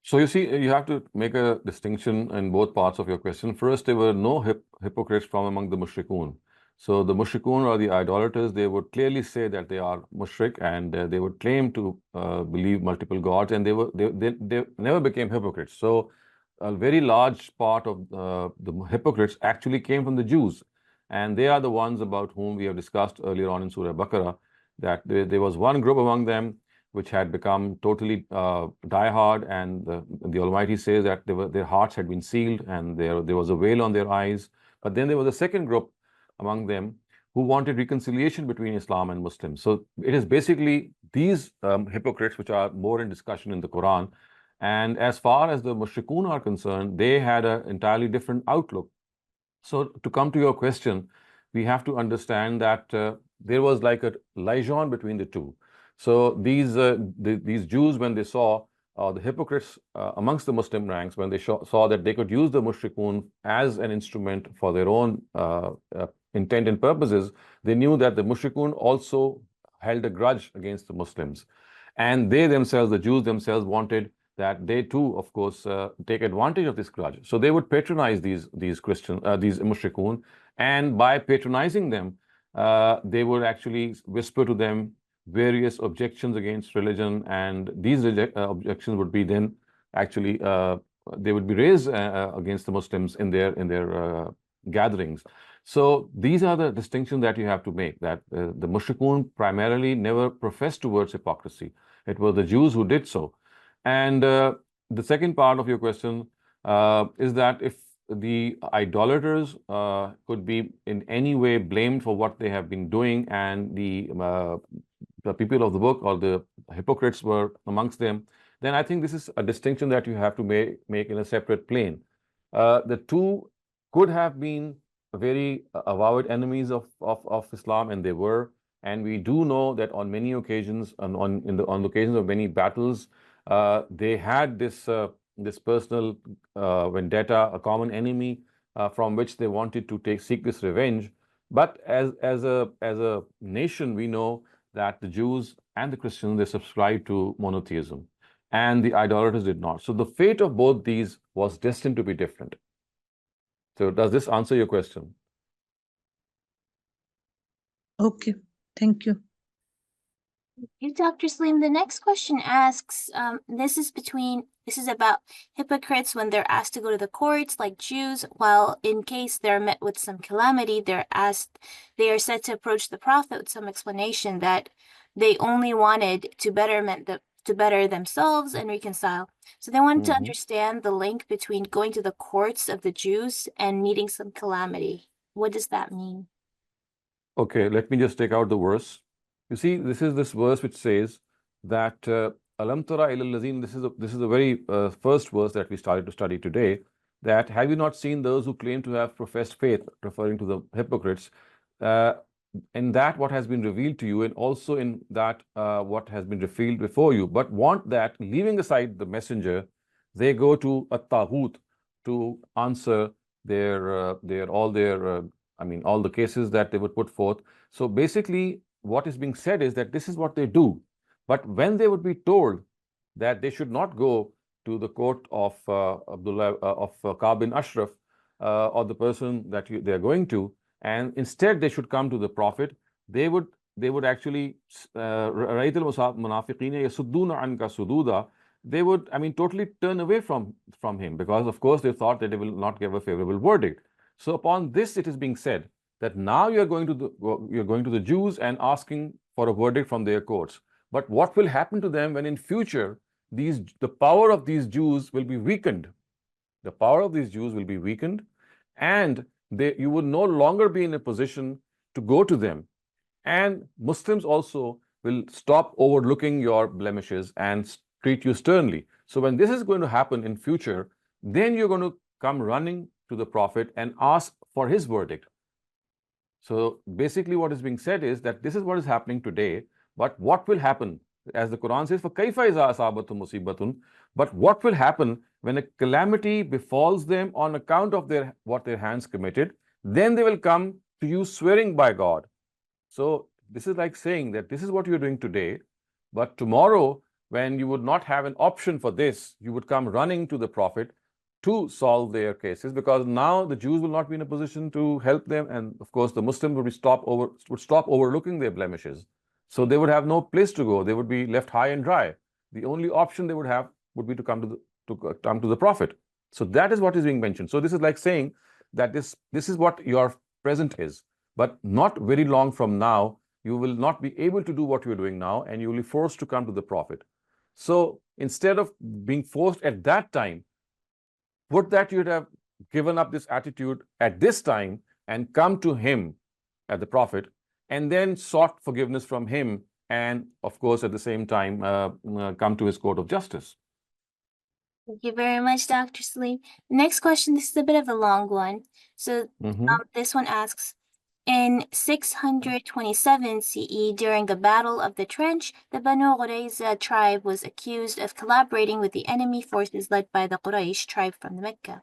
Speaker 1: So you see, you have to make a distinction in both parts of your question. First, there were no hypocrites from among the mushrikun. So the mushrikun or the idolaters, they would clearly say that they are mushrik, and they would claim to believe multiple gods, and they never became hypocrites. So a very large part of the hypocrites actually came from the Jews, and they are the ones about whom we have discussed earlier on in Surah Baqarah, that there was one group among them which had become totally diehard, and the Almighty says that their hearts had been sealed and there was a veil on their eyes. But then there was a second group among them who wanted reconciliation between Islam and Muslims. So it is basically these hypocrites which are more in discussion in the Quran. And as far as the mushrikun are concerned, they had an entirely different outlook. So to come to your question, we have to understand that there was like a liaison between the two. So these Jews, when they saw the hypocrites amongst the Muslim ranks, when they saw that they could use the mushrikun as an instrument for their own intent and purposes, they knew that the mushrikun also held a grudge against the Muslims. And they themselves, the Jews themselves, wanted that they too, of course, take advantage of this grudge. So they would patronize these mushrikun, and by patronizing them, they would actually whisper to them various objections against religion, and these objections would be then actually they would be raised against the Muslims in their gatherings. So these are the distinctions that you have to make, that the mushrikun primarily never professed towards hypocrisy. It was the Jews who did so. And the second part of your question is that if the idolaters could be in any way blamed for what they have been doing, and the people of the book or the hypocrites were amongst them, then I think this is a distinction that you have to make in a separate plane. The two could have been very avowed enemies of Islam, and they were. And we do know that on many occasions, on occasions of many battles, they had this personal vendetta, a common enemy from which they wanted to seek this revenge. But as a nation, we know that the Jews and the Christians, they subscribed to monotheism, and the idolaters did not. So the fate of both these was destined to be different. So does this answer your question?
Speaker 3: Okay, thank you.
Speaker 2: Dr. Saleem, the next question asks, this is about hypocrites when they're asked to go to the courts like Jews, while in case they're met with some calamity, they are said to approach the Prophet with some explanation that they only wanted to better themselves and reconcile. So they wanted to understand the link between going to the courts of the Jews and meeting some calamity. What does that mean?
Speaker 1: Okay, let me just take out the verse. You see, this is this verse which says that Alam tara ilal lazin. This is the very first verse that we started to study today. That have you not seen those who claim to have professed faith, referring to the hypocrites, in that what has been revealed to you, and also in that what has been revealed before you, but want that, leaving aside the messenger, they go to a taghut to answer all the cases that they would put forth. So basically, what is being said is that this is what they do. But when they would be told that they should not go to the court of Ka'b bin Ashraf, or the person that they're going to, and instead they should come to the Prophet, they would actually رَأَيْتَ الْمُنَافِقِينَ يَصُدُّونَ عَنْكَ صُدُودًا, they would, I mean, totally turn away from him, because of course they thought that they will not give a favorable verdict. So upon this, it is being said that now you're going to the Jews and asking for a verdict from their courts. But what will happen to them when in future the power of these Jews will be weakened? The power of these Jews will be weakened, and you would no longer be in a position to go to them. And Muslims also will stop overlooking your blemishes and treat you sternly. So when this is going to happen in future, then you're going to come running to the Prophet and ask for his verdict. So basically what is being said is that this is what is happening today, but what will happen, as the Quran says, فَكَيْفَ إِذَا أَصَابَتْهُمْ مُصِيبَةٌ, but what will happen when a calamity befalls them on account of what their hands committed, then they will come to you swearing by God. So this is like saying that this is what you're doing today, but tomorrow, when you would not have an option for this, you would come running to the Prophet to solve their cases, because now the Jews will not be in a position to help them, and of course the Muslims would stop overlooking their blemishes. So they would have no place to go. They would be left high and dry. The only option they would have would be to come to the Prophet. So that is what is being mentioned. So this is like saying that this is what your present is, but not very long from now, you will not be able to do what you're doing now, and you will be forced to come to the Prophet. So instead of being forced at that time, would that you'd have given up this attitude at this time and come to him, at the Prophet, and then sought forgiveness from him, and of course at the same time come to his court of justice.
Speaker 2: Thank you very much, Dr. Saleem. Next question, this is a bit of a long one. So this one asks, in 627 CE, during the Battle of the Trench, the Banu Qurayza tribe was accused of collaborating with the enemy forces led by the Quraysh tribe from Mecca.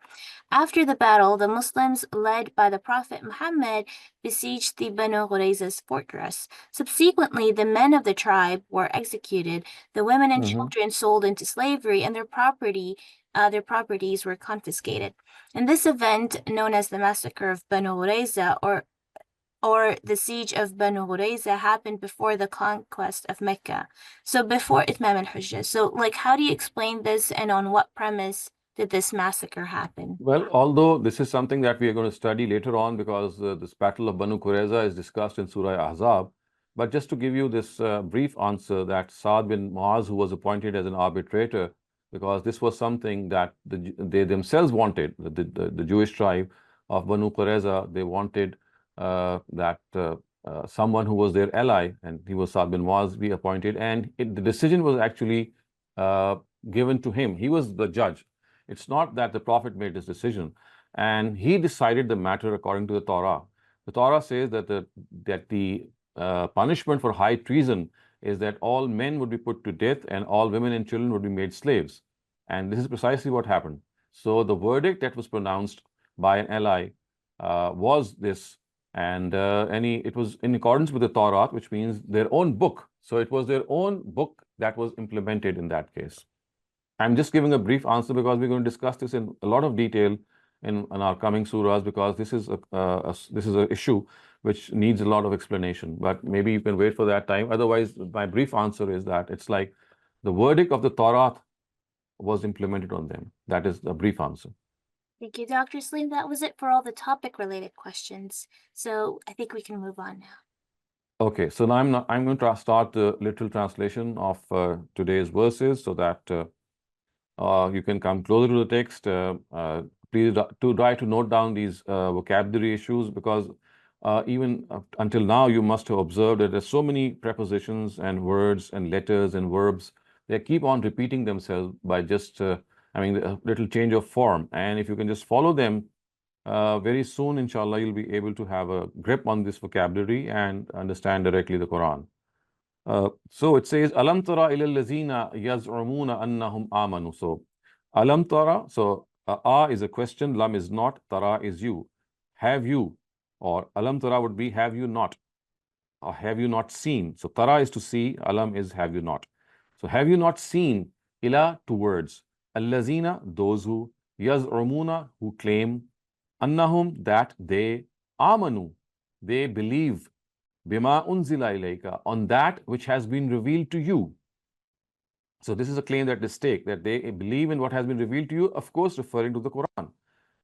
Speaker 2: After the battle, the Muslims, led by the Prophet Muhammad, besieged the Banu Qurayza's fortress. Subsequently, the men of the tribe were executed, the women and children sold into slavery, and their properties were confiscated. And this event, known as the Massacre of Banu Qurayza, or the siege of Banu Qurayza, happened before the conquest of Mecca. So before Itmam al-Hujjah. So how do you explain this, and on what premise did this massacre happen?
Speaker 1: Well, although this is something that we are going to study later on, because this battle of Banu Qurayza is discussed in Surah Ahzab, but just to give you this brief answer, that Sa'd bin Mu'az, who was appointed as an arbitrator, because this was something that they themselves wanted, the Jewish tribe of Banu Qurayza, they wanted that someone who was their ally, and he was Sa'd bin Mu'az, be appointed, and the decision was actually given to him. He was the judge. It's not that the Prophet made this decision, and he decided the matter according to the Torah. The Torah says that the punishment for high treason is that all men would be put to death and all women and children would be made slaves. And this is precisely what happened. So the verdict that was pronounced by an ally was this, and it was in accordance with the Torah, which means their own book. So it was their own book that was implemented in that case. I'm just giving a brief answer because we're going to discuss this in a lot of detail in our coming surahs, because this is an issue which needs a lot of explanation. But maybe you can wait for that time. Otherwise, my brief answer is that it's like the verdict of the Torah was implemented on them. That is the brief answer.
Speaker 2: Thank you, Dr. Saleem. That was it for all the topic-related questions. So I think we can move on now.
Speaker 1: Okay, so now I'm going to start the literal translation of today's verses, so that you can come closer to the text. Please try to note down these vocabulary issues, because even until now you must have observed that there's so many prepositions and words and letters and verbs. They keep on repeating themselves by just a little change of form. And if you can just follow them, very soon, inshallah, you'll be able to have a grip on this vocabulary and understand directly the Quran. So it says, Alam tara ila allazina yaz'umuna annahum amanu. So Alam tara, so is a question, lam is not, tara is you. Have you, or Alam tara would be have you not, or have you not seen. So tara is to see, alam is have you not. So have you not seen, ila towards, allazina, those who, yaz'umuna, who claim, annahum, that they, amanu, they believe, bima unzila ilayka, on that which has been revealed to you. So this is a claim that they take, that they believe in what has been revealed to you, of course referring to the Quran.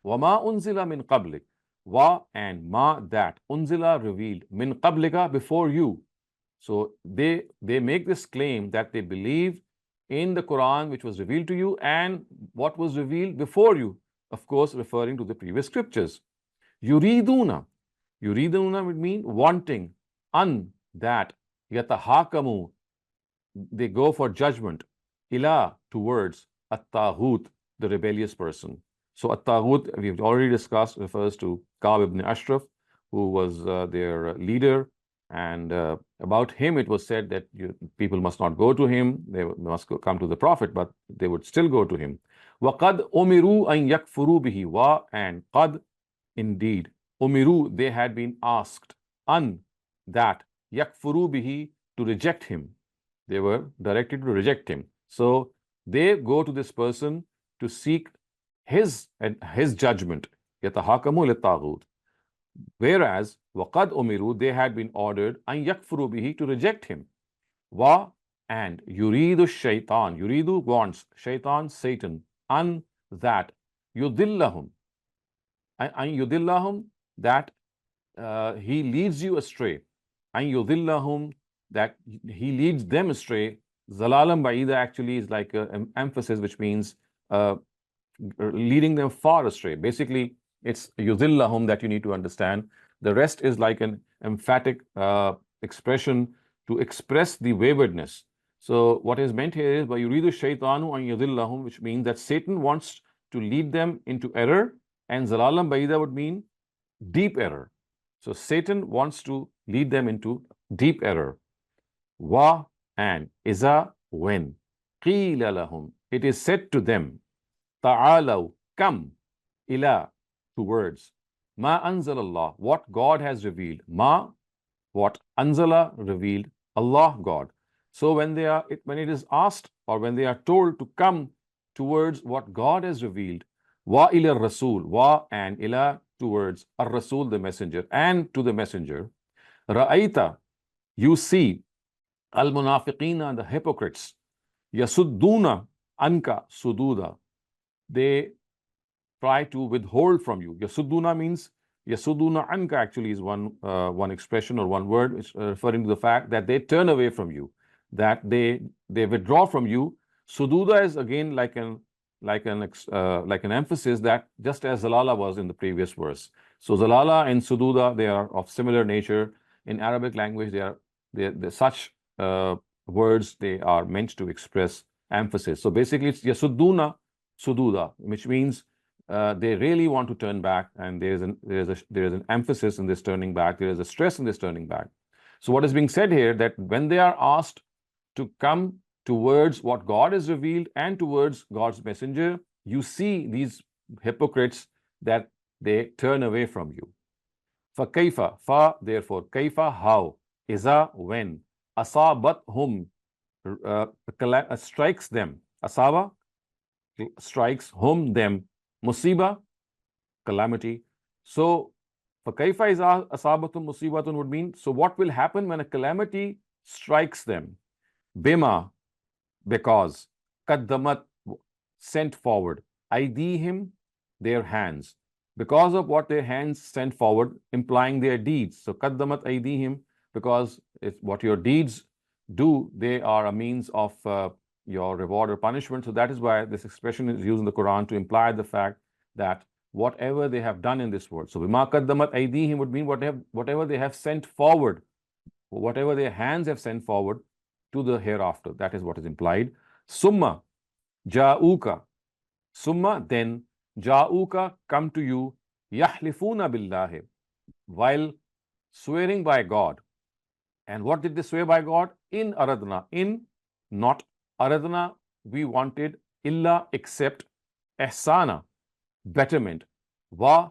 Speaker 1: Wama unzila min qablik, wa and ma, that, unzila, revealed, min qablika, before you. So they make this claim that they believe in the Quran which was revealed to you and what was revealed before you, of course referring to the previous scriptures. Yuriduna would mean wanting, an, that, yatahakamu, they go for judgment, ila, towards, at-taghut, the rebellious person. So at-taghut, we've already discussed, refers to Ka'b ibn Ashraf, who was their leader, and about him it was said that people must not go to him, they must come to the Prophet, but they would still go to him. وَقَدْ أُمِرُوا أَن يَكْفُرُوا بِهِ, wa, and qad, indeed, umiru, they had been asked, an, that, yakfuru bihi, to reject him. They were directed to reject him. So they go to this person to seek his judgment. Yatahakamu lit-taghut. Whereas, waqad umiru, they had been ordered, an yakfuru bihi, to reject him. Wa, and yuridu shaitan, yuridu, wants, shaitan, Satan, an, that, yudillahum, an yudillahum, that he leads you astray, an yudillahum, that he leads them astray. Zalalam ba'ida actually is like an emphasis, which means leading them far astray. Basically, it's yudillahum that you need to understand. The rest is like an emphatic expression to express the waywardness. So what is meant here is by yuridu shaitanu an yudillahum, which means that Satan wants to lead them into error, and zalalam ba'ida would mean deep error. So Satan wants to lead them into deep error. Wa, and iza, when, qila lahum, it is said to them, ta'alaw, come, ila, towards, ma anzalallah, what God has revealed, ma, what, anzala, revealed, Allah, God. So when it is asked, or when they are told to come towards what God has revealed, wa ila rasul, wa, and ila, towards, ar-rasul, the messenger, and to the messenger, ra'aita, you see, al-munafiqina, the hypocrites, yasudduna anka sududa, they try to withhold from you. Yasudduna means, yasudduna anka actually is one expression or one word, which referring to the fact that they turn away from you, that they withdraw from you. Sududa is again like an emphasis, that just as zalala was in the previous verse. So zalala and sududa, they are of similar nature. In Arabic language, they're such words, they are meant to express emphasis. So basically it's yasudduna sududa, which means they really want to turn back, and there is an emphasis in this turning back, there is a stress in this turning back. So what is being said here, that when they are asked to come towards what God has revealed and towards God's messenger, you see these hypocrites that they turn away from you. فَكَيْفَ, fa, therefore, kaifa, how, iza, when, asabat hum, strikes them, asaba, strikes hum, them, musiba, calamity. So فَكَيْفَ إِذَا أَصَابَتْهُمْ مُصِيبَةٌ would mean, so what will happen when a calamity strikes them? Bima, because, qaddamat, sent forward, aydihim, their hands, because of what their hands sent forward, implying their deeds. So qaddamat aydihim, because it's what your deeds do, they are a means of your reward or punishment. So that is why this expression is used in the Quran to imply the fact that whatever they have done in this world. So bima qaddamat aydihim would mean whatever they have sent forward, whatever their hands have sent forward to the hereafter. That is what is implied. Summa ja'uka, summa, then, ja'uka, come to you, yahlifuna billahi, while swearing by God. And what did they swear by God? In aradna, in, not, aradna, we wanted, illa, except, ihsana, betterment, wa,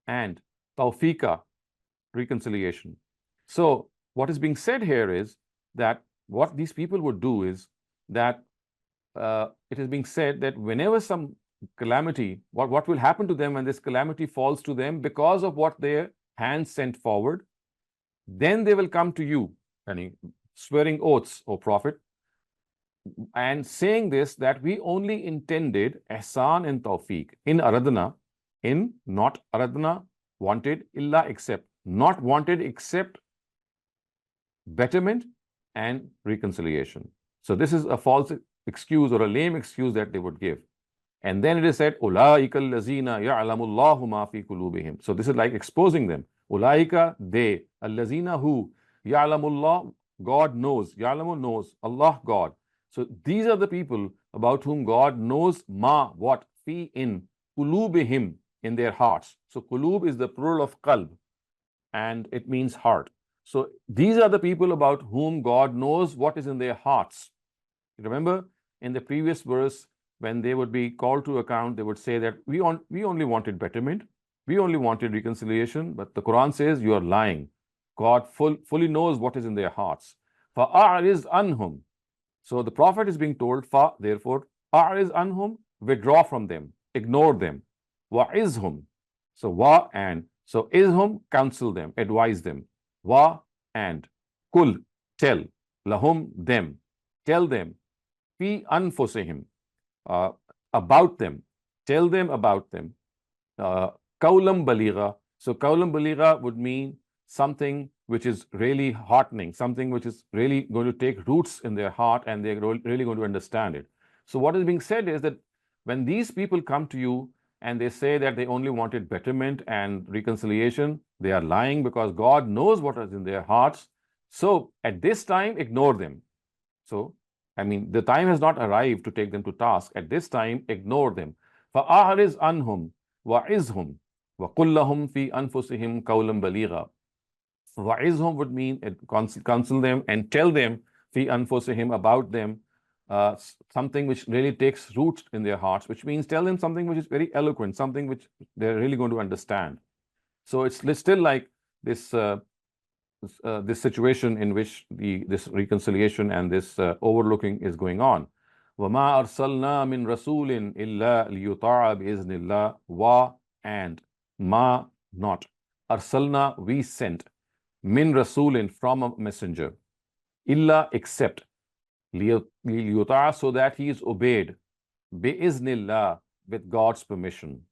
Speaker 1: and, tawfiqa, reconciliation. So what is being said here is that what these people would do is that it is being said that whenever some calamity, what will happen to them when this calamity falls to them because of what their hands sent forward, then they will come to you, yani, swearing oaths, O Prophet, and saying this, that we only intended ihsan and tawfiq. In aradna, in not aradna, wanted, illa except, not wanted except betterment and reconciliation. So this is a false excuse or a lame excuse that they would give. And then it is said, Ulaika allazina ya'lamullahu ma fi qulubihim. So this is like exposing them. Ulaika, they, allazina who, ya'lamullah, God knows, ya'lamu knows, Allah, God. So these are the people about whom God knows ma, what, fi, in, qulubihim, in their hearts. So qulub is the plural of qalb, and it means heart. So these are the people about whom God knows what is in their hearts. Remember in the previous verse, when they would be called to account, they would say that we only wanted betterment, we only wanted reconciliation, but the Quran says you are lying. God fully knows what is in their hearts. فَأَعْرِضْ عَنْهُمْ. So the Prophet is being told, therefore, أَعْرِضْ عَنْهُمْ, withdraw from them, ignore them. وَعِزْهُمْ. So wa and. So izhum, counsel them, advise them. Wa and. Kul, tell. Lahum, them. Tell them. Fi anfusihim. About them. Tell them about them. Kaulam baligha. So kaulam baligha would mean something which is really heartening, something which is really going to take roots in their heart and they're really going to understand it. So what is being said is that when these people come to you and they say that they only wanted betterment and reconciliation, they are lying, because God knows what is in their hearts. So at this time, ignore them. So, I mean, the time has not arrived to take them to task. At this time, ignore them. فَأَعْرِضْ عَنْهُمْ وَعِزْهُمْ وَقُلْ لَهُمْ فِي أَنفُسِهِمْ قَوْلًا بَلِيغًا. Wa'izhum would mean counsel them and tell them fi anfusihim, about them, something which really takes root in their hearts, which means tell them something which is very eloquent, something which they're really going to understand. So it's still like this this situation in which this reconciliation and this overlooking is going on. وَمَا أَرْسَلْنَا مِن رَسُولٍ إِلَّا لِيُطَاعَ بِإِذْنِ اللَّهِ. Wa and, ma not. Arsalna, we sent. Min rasulin, from a messenger. Illa, except. Liyuta, so that he is obeyed. Bi'iznillah, with God's permission.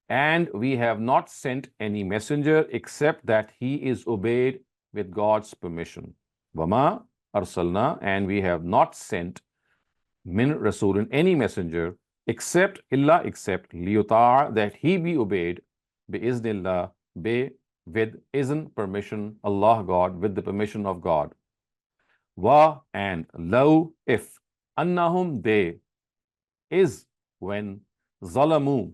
Speaker 1: And we have not sent any messenger except that he is obeyed with God's permission. Wama arsalna, and we have not sent min rasulin, any messenger, except illa, except liyuta, that he be obeyed. Bi'iznillah, with izn, permission, Allah, God, with the permission of God. Wa and, law, if, annahum, they, is, when, zalamu.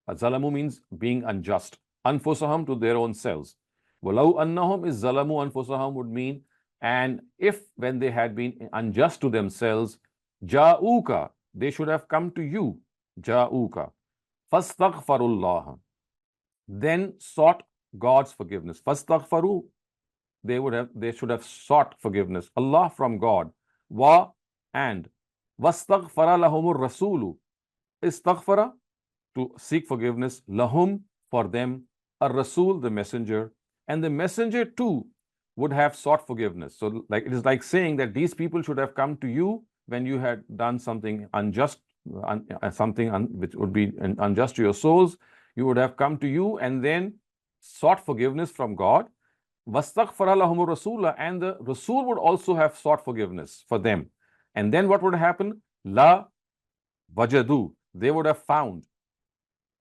Speaker 1: Zalamu means being unjust. Anfusahum, to their own selves. Walau annahum is zalamu anfusahum would mean, and if when they had been unjust to themselves, ja'uka, they should have come to you. Ja'uka. Fastaghfarullah. Then sought God's forgiveness. Fastaghfaru, they should have sought forgiveness. Allah, from God. Wa and. Wastaghfara lahumur rasulu. Istaghfara, to seek forgiveness. Lahum, for them. Ar-Rasul, the messenger. And the messenger too would have sought forgiveness. So like it is like saying that these people should have come to you when you had done something unjust, which would be unjust to your souls. You would have come to you and then sought forgiveness from God. Wastaghfara lahumur rasula, and the Rasul would also have sought forgiveness for them. And then what would happen? La wajadu, they would have found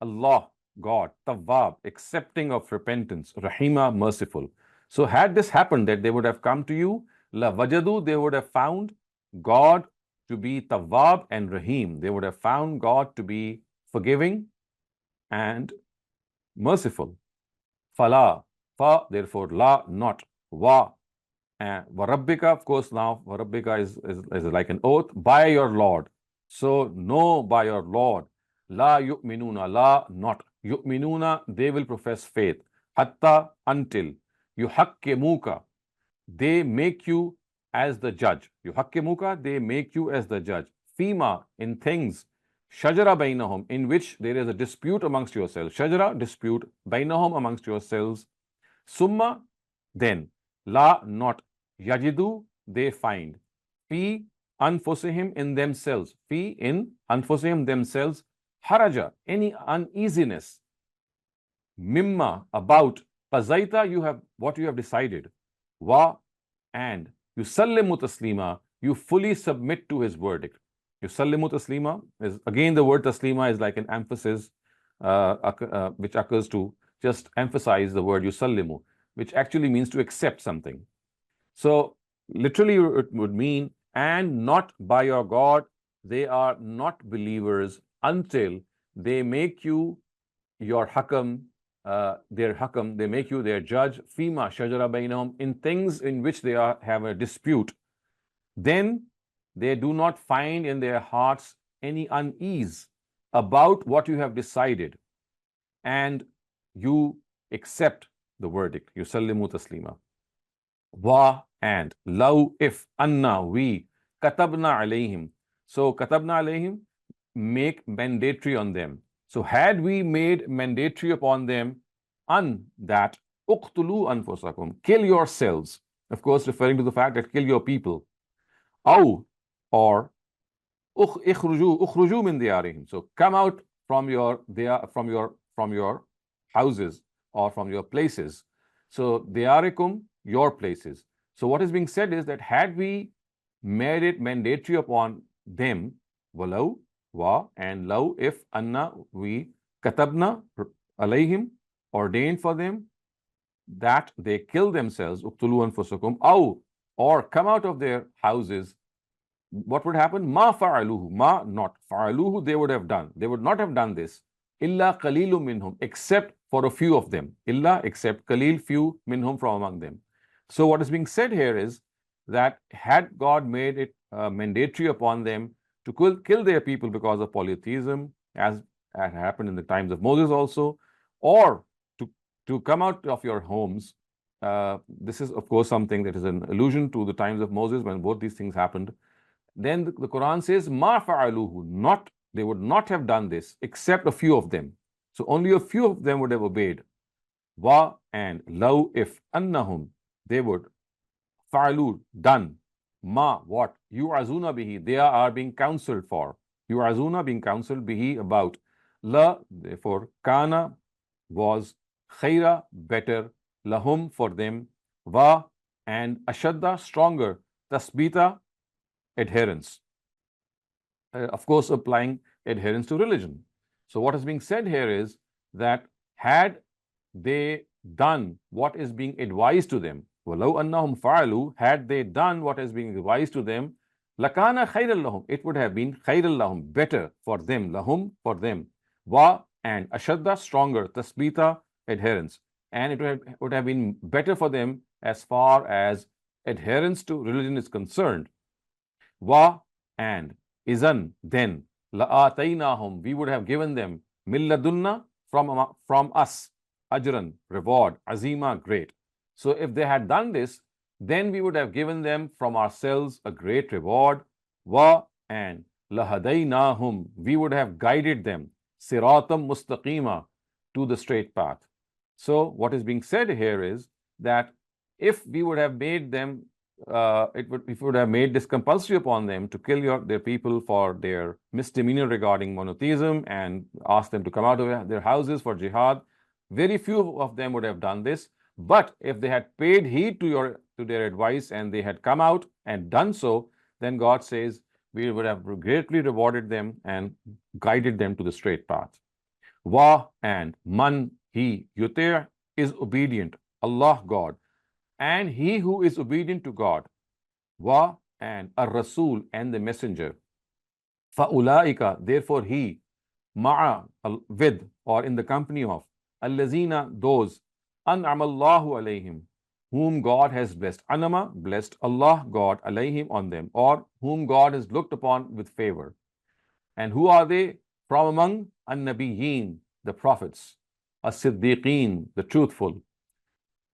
Speaker 1: Allah, God, Tawwab, accepting of repentance, Rahima, merciful. So had this happened, that they would have come to you, La wajadu, they would have found God to be Tawwab and Rahim. They would have found God to be forgiving and merciful. Fala, fa, therefore, la, not. Wa, Warabbika, of course, now Warabbika is like an oath, by your Lord. So, no, by your Lord. La yu'minuna, la, not. Yu'minuna, they will profess faith. Hatta, until. Yuhakkimuka, they make you as the judge. Yuhakkimuka, they make you as the judge. Fima, in things. shajara bainahum, in which there is a dispute amongst yourselves. Shajara, dispute, bainahum, amongst yourselves. Summa, then, la, not, yajidu, they find, fi anfusihim, in themselves, fi in anfusihim, themselves, haraja, any uneasiness, mimma, about, qazaita, you have what you have decided, wa, and yusallimu taslima, you fully submit to his verdict. Yusallimu taslima is, again, the word taslima is like an emphasis which occurs to just emphasize the word yusallimu, which actually means to accept something. So literally it would mean, and not by your God, they are not believers until they make you your hakam, their hakam, they make you their judge, fima shajara bainahum, in things in which they have a dispute. Then they do not find in their hearts any unease about what you have decided, and you accept the verdict. Yusallimu taslima. Wa, and, law, if, anna, we, katabna alayhim. So katabna alayhim, make mandatory on them. So had we made mandatory upon them, that, uqtulu anfusakum, kill yourselves. Of course, referring to the fact that kill your people. Aw, or ukhruju min diyarihim. So come out from your houses or from your places. So diyarikum, your places. So what is being said is that had we made it mandatory upon them, walau, wa, and law, if, anna, we, katabna alayhim, ordained for them that they kill themselves, uqtulu anfusakum, aw, or come out of their houses, what would happen? Ma fa'aluhu, ma, not, fa'aluhu, they would have done. They would not have done this. Illa qalilum minhum, except for a few of them. Illa, except, qalil, few, minhum, from among them. So what is being said here is that had God made it mandatory upon them to kill their people because of polytheism, as had happened in the times of Moses also, or to come out of your homes, this is of course something that is an allusion to the times of Moses when both these things happened. Then the Quran says, ma fa'aluhu, not, they would not have done this except a few of them. So only a few of them would have obeyed. Wa, and, law, if, annahum, they would, fa'alu, done, ma, what, yu'azuna bihi, they are being counseled for, yu'azuna, being counseled, bihi, about, la, therefore, kana, was, khaira, better, lahum, for them, wa, and, ashadda, stronger, tasbita, adherence. Of course, applying adherence to religion. So what is being said here is that had they done what is being advised to them, walau annahum fa'alu, had they done what is being advised to them, lakana khayral lahum, it would have been khayral lahum, better for them, lahum, for them, wa, and, ashadda, stronger, tasbita, adherence, and it would have been better for them as far as adherence to religion is concerned. Wa, and, izan, then, la'ataynahum, we would have given them, milladunna, from us, ajran, reward, azima, great. So if they had done this, then we would have given them from ourselves a great reward. Wa, and, lahadaynahum, we would have guided them, siratam mustaqima, to the straight path. So what is being said here is that if we would have made them, if we would have made this compulsory upon them to kill their people for their misdemeanor regarding monotheism and ask them to come out of their houses for jihad, very few of them would have done this. But if they had paid heed to their advice and they had come out and done so, then God says we would have greatly rewarded them and guided them to the straight path. Wa, and, man, he, yutir, is obedient, Allah, God, and he who is obedient to God, wa, and, ar-rasul, and the messenger, fa-ulaika, therefore he, ma'a, with, or in the company of, allazina, those, an'amallahu alayhim, whom God has blessed, anama, blessed, Allah, God, alayhim, on them, or whom God has looked upon with favor. And who are they? From among an-nabiyyin, the prophets, as-siddiqeen, the truthful,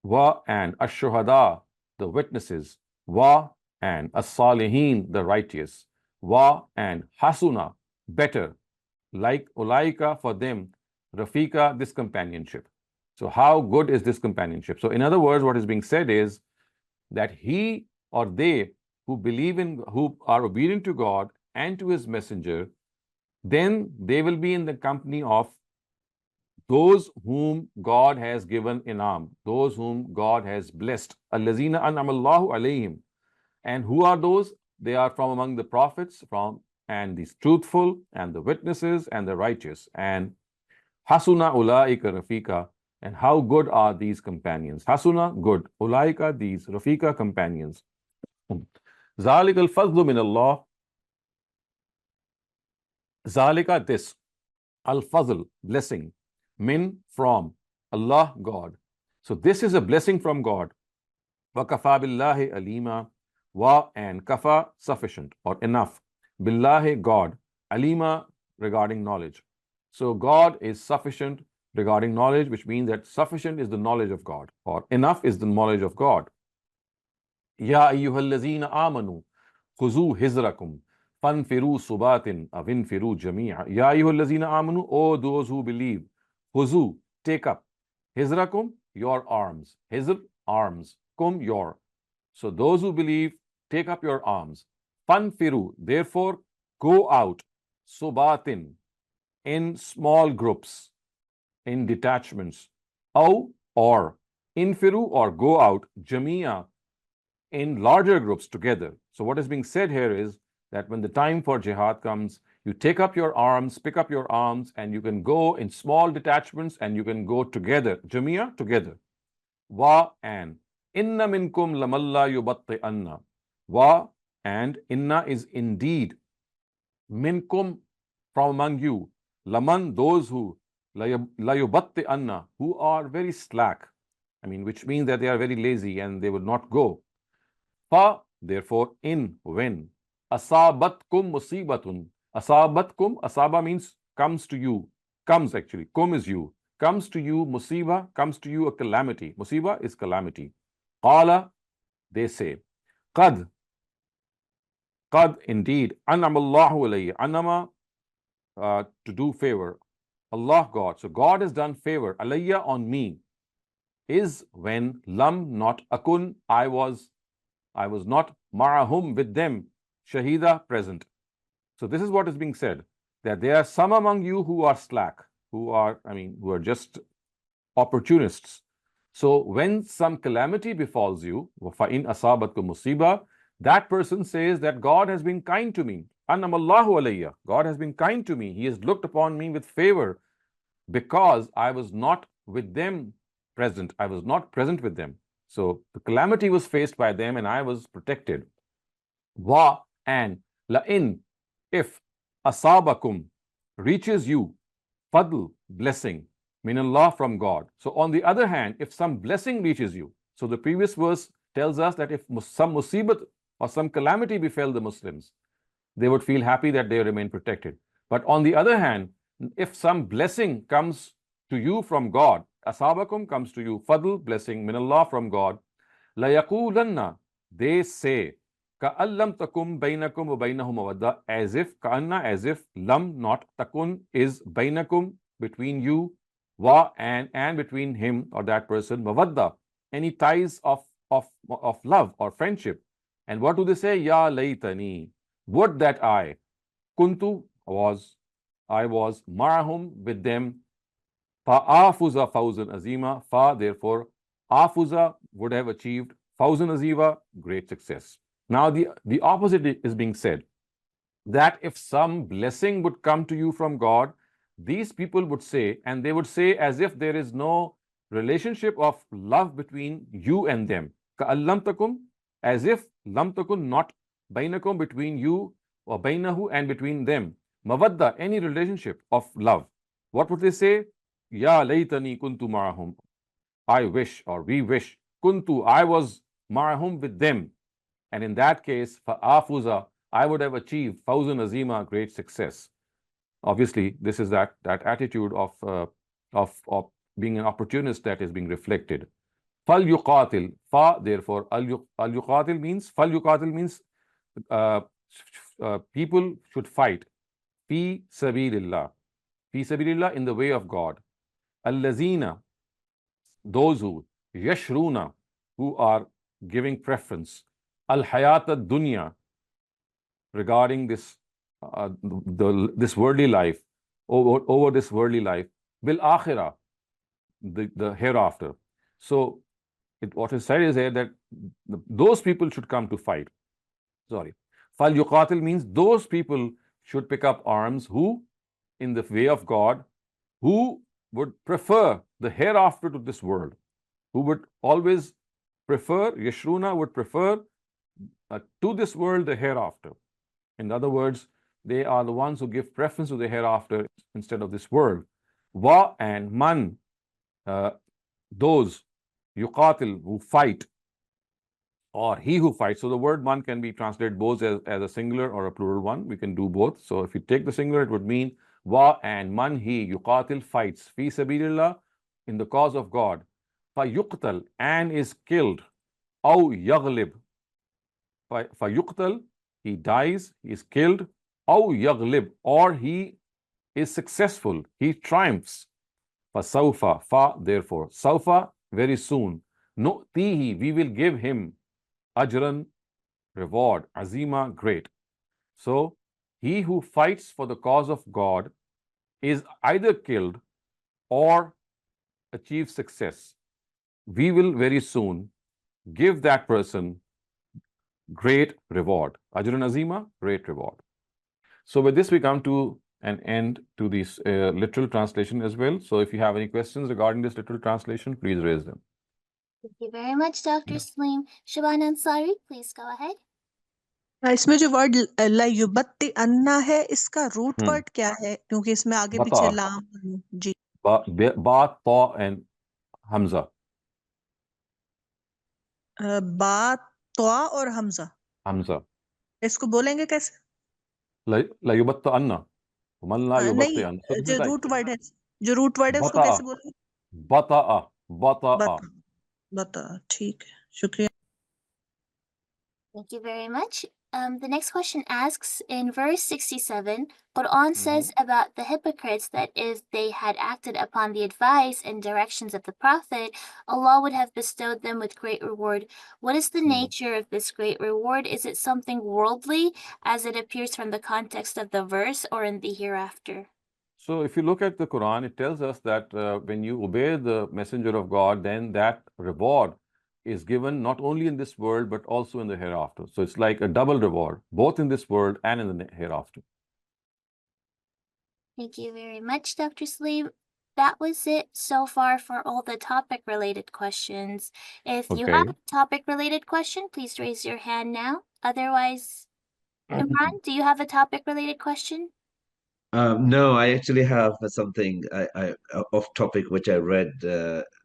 Speaker 1: wa, and, ash-shuhada, the witnesses, wa, and, as-salihin, the righteous, wa, and, hasuna, better, like ulaika for them, Rafika, this companionship. So how good is this companionship? So in other words, what is being said is that he or they who believe in, who are obedient to God and to his messenger, then they will be in the company of those whom God has given inam, those whom God has blessed. Allazina an'amallahu alayhim. And who are those? They are from among the prophets, and the truthful, and the witnesses, and the righteous. And hasuna ulaika rafika. And how good are these companions? Hasuna, good. Ulaika, these. Rafika, companions. Zalika al-fadlu min Allah. Zalika, this. Al-fadl, blessing. Min, from. Allah, God. So this is a blessing from God. Wa kafa billahi alima. Wa, and kafa, sufficient or enough. Billahi, God. Alima, regarding knowledge. So God is sufficient regarding knowledge, which means that sufficient is the knowledge of God, or enough is the knowledge of God. Ya ayyuhallazina amanu khuzu hizrakum fanfiru subatin avinfiru jami'a. Ya ayyuhallazina amanu, O those who believe, khuzu, take up, hizrakum, your arms, hizr, arms, kum, your. So those who believe, take up your arms. Fanfiru, therefore go out, subatin, in small groups, in detachments, or infiru, or go out, jamia, in larger groups together. So what is being said here is that when the time for jihad comes, you take up your arms, pick up your arms, and you can go in small detachments, and you can go together, jamia, together. Wa, and inna minkum lamalla yubatti anna. Wa, and inna is indeed, minkum, from among you, laman, those who, layubatti anna, who are very slack. I mean, which means that they are very lazy and they will not go. Fa, therefore, in, when, asabatkum musibatun. Asabatkum, asaba means comes to you, comes actually, kum is you, comes to you, musiba, comes to you a calamity. Musiba is calamity. Qala, they say, qad, indeed, an'amallahu alayya, anama, to do favor. Allah, God. So God has done favor, alayya, on me, is when lam, not akun, I was not marahum, with them, shahida, present. So this is what is being said, that there are some among you who are slack, who are just opportunists. So when some calamity befalls you, فَإِنْ أَصَابَتْكُمْ مُصِيبَةٌ, that person says that God has been kind to me. Annamallahu alayya. God has been kind to me. He has looked upon me with favor because I was not with them present. I was not present with them. So the calamity was faced by them and I was protected. Wa, and la'in, if asabakum, reaches you, fadl, blessing, minallah, from God. So on the other hand, if some blessing reaches you, so the previous verse tells us that if some musibat or some calamity befell the Muslims, they would feel happy that they remain protected. But on the other hand, if some blessing comes to you from God, asabakum, comes to you, fadl, blessing, minallah, from God, la yaqulanna, they say, ka'allam takum bainakum wa bainahum mawadda, as if, ka'anna, as if, lam, not, takun, is, bainakum, between you, wa, and between him or that person, mawadda, any ties of love or friendship. And what do they say? Ya laytani, would that I, kuntu, I was, marahum, with them, fa'afuza fawzan azima, therefore, afuza, would have achieved, fawzan azima, great success. Now the opposite is being said, that if some blessing would come to you from God, these people would say, and they would say as if there is no relationship of love between you and them. Ka'allam takum, as if lam takun, not, bainakum, between you, or bainahu, and between them, mawadda, any relationship of love. What would they say? Ya laytani kuntu marahum, I wish, or we wish, kuntu, I was marahum, with them. And in that case, fa'afuza, I would have achieved fawzan azima, great success. Obviously, this is that attitude of being an opportunist that is being reflected. Fal yuqatil, fa, therefore, al yuqatil means, fal yuqatil means people should fight, fi sabilillah, Fi sabilillah, in the way of God. Allazina, those who, yashruna, who are giving preference. Al-hayat ad-dunya, regarding this this worldly life, over this worldly life. Bil akhirah, the hereafter. So what is said is here that those people should come to fight. Sorry. Fal yuqatil means those people should pick up arms who, in the way of God, who would prefer the hereafter to this world, who would always prefer, Yashruna would prefer to this world the hereafter. In other words, they are the ones who give preference to the hereafter instead of this world. Wa and man, those yuqatil, who fight, or he who fights. So the word man can be translated both as a singular or a plural one. We can do both. So if you take the singular, it would mean wa and man, he yuqatil, fights fi sabilillah, in the cause of God. Fa yuqtal, and is killed. Aw yaghlib, fa yuqtal, he dies, he is killed. Aw yaghlib, or he is successful, he triumphs. Fa sawfa, fa, therefore, sawfa, very soon. Nu'tihi, we will give him. Ajran, reward. Azima, great. So he who fights for the cause of God is either killed or achieves success. We will very soon give that person great reward. Ajran Azima, great reward. So with this, we come to an end to this literal translation as well. So if you have any questions regarding this literal translation, please raise them.
Speaker 2: Thank you very much, Dr. Saleem. Shaban Ansari, please go ahead.
Speaker 3: इसमें जो word लायुबत्ति अन्ना है, इसका root word क्या है? क्योंकि इसमें आगे पीछे लाम, जी,
Speaker 1: Ba, ta, and hamza.
Speaker 3: बा, त्वा और हमजा.
Speaker 1: Hamza.
Speaker 3: इसको बोलेंगे कैसे?
Speaker 1: लायुबत्ति अन्ना. Man la yubatte
Speaker 3: नहीं,
Speaker 1: an. So this
Speaker 3: जो
Speaker 1: is like
Speaker 3: रूट वर्ड है, जो रूट वर्ड है उसको
Speaker 1: bata'a.
Speaker 3: कैसे बोलेंगे?
Speaker 1: Bata'a. Bata'a.
Speaker 3: बता, ठीक है, शुक्रिया.
Speaker 2: Thank you very much. The next question asks, in verse 67, Quran says about the hypocrites that if they had acted upon the advice and directions of the Prophet, Allah would have bestowed them with great reward. What is the nature of this great reward? Is it something worldly, as it appears from the context of the verse, or in the hereafter?
Speaker 1: So if you look at the Quran, it tells us that when you obey the messenger of God, then that reward is given not only in this world, but also in the hereafter. So it's like a double reward, both in this world and in the hereafter.
Speaker 2: Thank you very much, Dr. Saleem. That was it so far for all the topic-related questions. If you have a topic-related question, please raise your hand now. Otherwise, Imran, do you have a topic-related question?
Speaker 4: No, I actually have something off topic which I read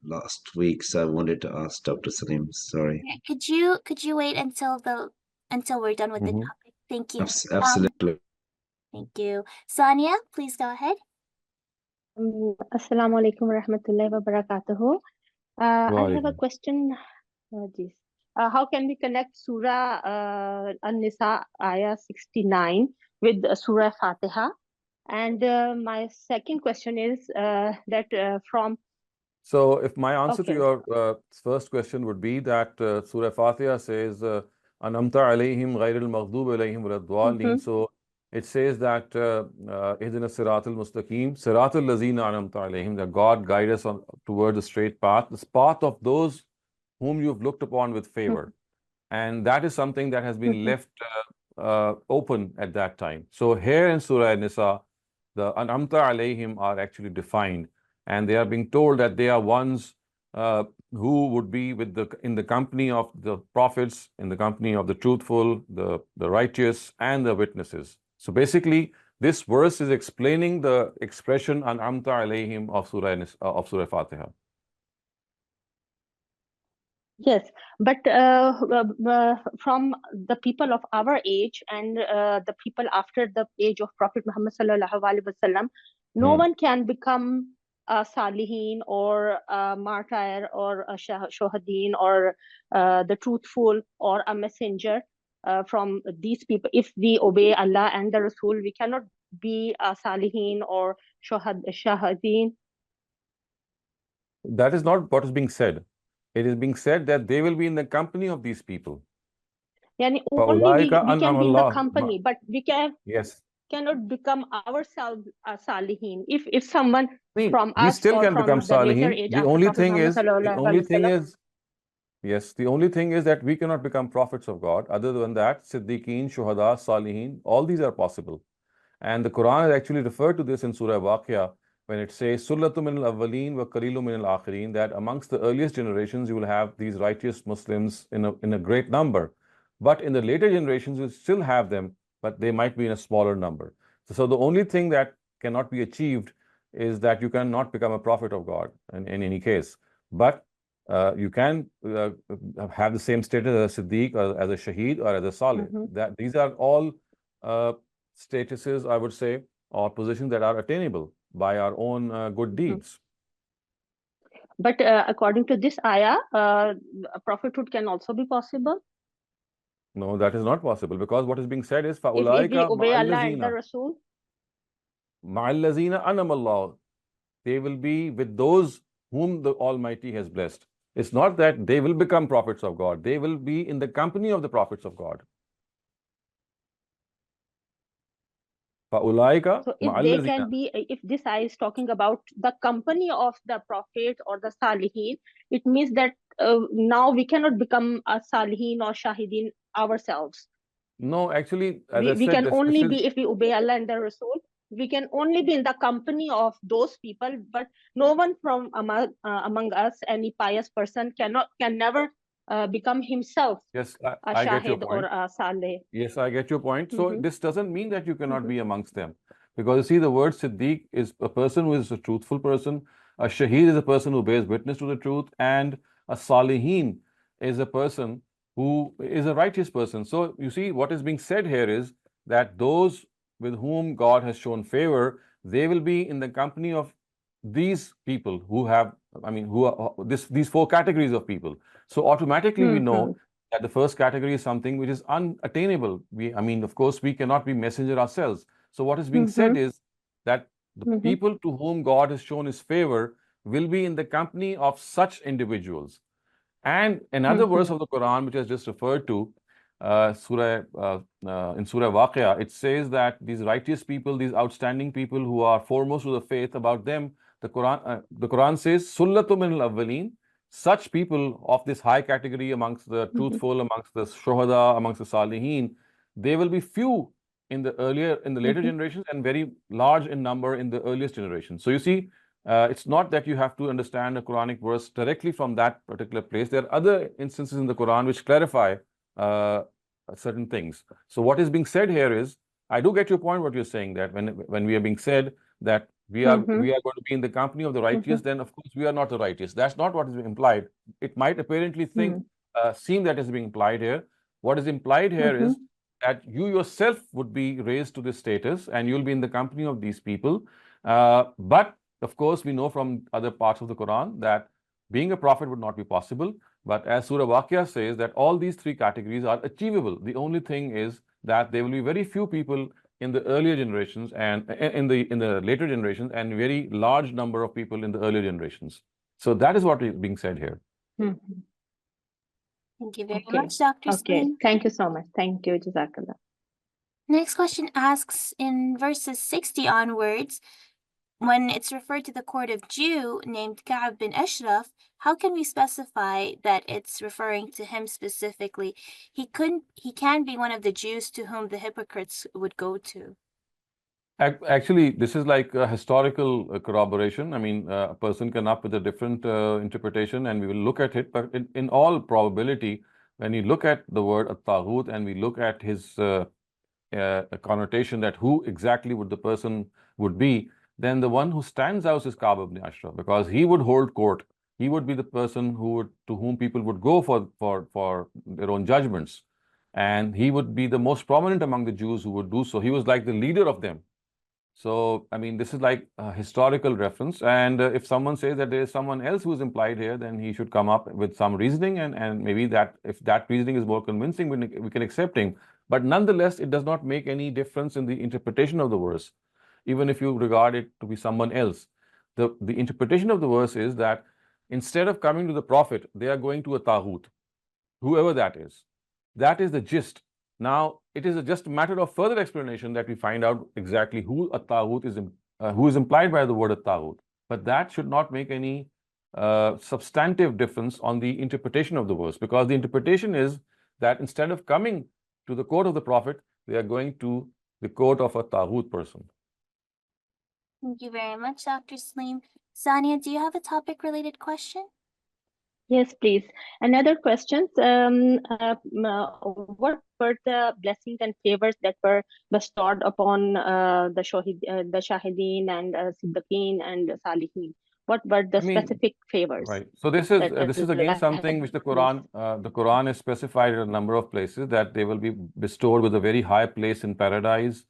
Speaker 4: last week, so I wanted to ask Dr. Saleem. Sorry.
Speaker 2: Yeah, could you wait until we're done with the topic? Thank you.
Speaker 4: Absolutely.
Speaker 2: Thank you. Sania, please go ahead.
Speaker 5: Assalamu alaikum wa rahmatullahi wa barakatuhu. I have a question. How can we connect Surah Al-Nisa ayah 69 with Surah Fatiha? And my second question is that from...
Speaker 1: So if my answer to your first question would be that Surah Fatiha says, Anamta alayhim ghayril maghdub alayhim waladhdallin. So it says that Ihdina siratal mustaqim, siratal lazina anamta alayhim, that God guide us towards the straight path, this path of those whom you've looked upon with favor. And that is something that has been left open at that time. So here in Surah Al-Nisa, the An'amta alayhim are actually defined, and they are being told that they are ones who would be in the company of the prophets, in the company of the truthful, the righteous, and the witnesses. So basically, this verse is explaining the expression An'amta alayhim of Surah Fatiha.
Speaker 5: Yes, but from the people of our age and the people after the age of Prophet Muhammad sallallahu alaihi wasallam, no one can become a salihin or a martyr or a shohadin or the truthful or a messenger from these people. If we obey Allah and the Rasul, we cannot be a salihin or shahadeen.
Speaker 1: That is not what is being said. It is being said that they will be in the company of these people.
Speaker 5: Yani only
Speaker 1: فَأُولَٰئِكَ
Speaker 5: we can
Speaker 1: أَنْعَمَ
Speaker 5: be in the
Speaker 1: اللَّهُ
Speaker 5: company, but we
Speaker 1: Yes.
Speaker 5: cannot become ourselves salihin. If someone
Speaker 1: See,
Speaker 5: from
Speaker 1: we
Speaker 5: us
Speaker 1: still
Speaker 5: or
Speaker 1: can
Speaker 5: from
Speaker 1: become
Speaker 5: the later
Speaker 1: Salihin.
Speaker 5: age
Speaker 1: The
Speaker 5: after
Speaker 1: only
Speaker 5: Prophet
Speaker 1: thing
Speaker 5: Muhammad
Speaker 1: is, the
Speaker 5: sallallahu
Speaker 1: only
Speaker 5: alaihi
Speaker 1: thing
Speaker 5: wasallam,
Speaker 1: is, yes, the only thing is that we cannot become prophets of God. Other than that, Siddiqeen, Shuhada, Salihin, all these are possible. And the Quran has actually referred to this in Surah Waqia when it says, Sullatu min al-awwaleen wa qalilu min al-akhirin, that amongst the earliest generations you will have these righteous Muslims in a great number. But in the later generations you still have them, but they might be in a smaller number. So the only thing that cannot be achieved is that you cannot become a prophet of God in any case. But you can have the same status as a Siddiq or as a Shaheed or as a Salih. That these are all statuses, I would say, or positions that are attainable by our own good deeds.
Speaker 5: But according to this ayah, prophethood can also be possible.
Speaker 1: No, that is not possible, because what is being said is
Speaker 5: If we
Speaker 1: فَأُولَٰئِكَ
Speaker 5: obey Allah and the Rasul.
Speaker 1: مَعَ الَّذِينَ أَنَمَ اللَّهُ. They will be with those whom the Almighty has blessed. It's not that they will become prophets of God. They will be in the company of the prophets of God. فَأُولَٰئِكَ
Speaker 5: So
Speaker 1: مَعَ
Speaker 5: if they
Speaker 1: الَّذِينَ.
Speaker 5: can be, if this ayah is talking about the company of the prophet or the salihin, it means that now we cannot become a salihin or shahidin ourselves.
Speaker 1: No, actually, as I
Speaker 5: We
Speaker 1: said,
Speaker 5: can
Speaker 1: this
Speaker 5: only
Speaker 1: is,
Speaker 5: be, if we obey Allah and the Rasul, we can only be in the company of those people, but no one from among us, any pious person, can never become himself
Speaker 1: yes,
Speaker 5: a
Speaker 1: I get your
Speaker 5: shahid or
Speaker 1: point.
Speaker 5: a salih.
Speaker 1: Yes, I get your point. So
Speaker 5: Mhm.
Speaker 1: this doesn't mean that you cannot be amongst them. Because you see, the word Siddiq is a person who is a truthful person. A Shaheed is a person who bears witness to the truth. And a Salihin is a person who is a righteous person. So you see, what is being said here is that those with whom God has shown favor, they will be in the company of these people who have, who are these four categories of people. So automatically we know that the first category is something which is unattainable. Of course, we cannot be messenger ourselves. So what is being said is that the people to whom God has shown his favor will be in the company of such individuals. And another verse of the Quran, which I just referred to, in Surah Waqia, it says that these righteous people, these outstanding people who are foremost of the faith, about them, the Quran says, Sullatu min al-awwaleen. Such people of this high category amongst the truthful, amongst the shuhada, amongst the salihin, they will be few in the later generations and very large in number in the earliest generations. So you see, it's not that you have to understand a Quranic verse directly from that particular place. There are other instances in the Quran which clarify certain things. So what is being said here is, I do get your point, what you're saying, that when we are being said that we are going to be in the company of the righteous, then of course we are not the righteous. That's not what is being implied. It might apparently seem that is being implied here. What is implied here is that you yourself would be raised to this status and you'll be in the company of these people. But of course, we know from other parts of the Quran that being a prophet would not be possible. But as Surah Waqia says, that all these three categories are achievable. The only thing is that there will be very few people in the earlier generations and in the later generations, and very large number of people in the earlier generations. So that is what is being said here.
Speaker 2: Thank you very much, Dr. Saleem.
Speaker 5: Thank you so much. Thank you, Jazakallah.
Speaker 2: Next question asks, in verses 60 onwards, when it's referred to the court of Jew named Ka'b bin Ashraf, how can we specify that it's referring to him specifically? He can be one of the Jews to whom the hypocrites would go to.
Speaker 1: Actually, this is like a historical corroboration. A person can up with a different interpretation, and we will look at it. But in all probability, when you look at the word at-taghut and we look at his connotation, that who exactly would the person would be, then the one who stands out is Ka'b ibn Ashraf, because he would hold court. He would be the person to whom people would go for their own judgments. And he would be the most prominent among the Jews who would do so. He was like the leader of them. So, this is like a historical reference. And if someone says that there is someone else who is implied here, then he should come up with some reasoning. And maybe that if that reasoning is more convincing, we can accept him. But nonetheless, it does not make any difference in the interpretation of the verse. even if you regard it to be someone else. The interpretation of the verse is that instead of coming to the Prophet, they are going to a taghut, whoever that is. That is the gist. Now, it is just a matter of further explanation that we find out exactly who a taghut is, who is implied by the word taghut. But that should not make any substantive difference on the interpretation of the verse, because the interpretation is that instead of coming to the court of the Prophet, they are going to the court of a taghut person.
Speaker 2: Thank you very much, Dr. Saleem. Sania, do you have a topic-related question?
Speaker 5: Yes, please. Another question. What were the blessings and favors that were bestowed upon the Shahideen and Siddiqeen and Salihin? What were the specific favors?
Speaker 1: Right. So this is again something which the Quran is specified in a number of places, that they will be bestowed with a very high place in paradise,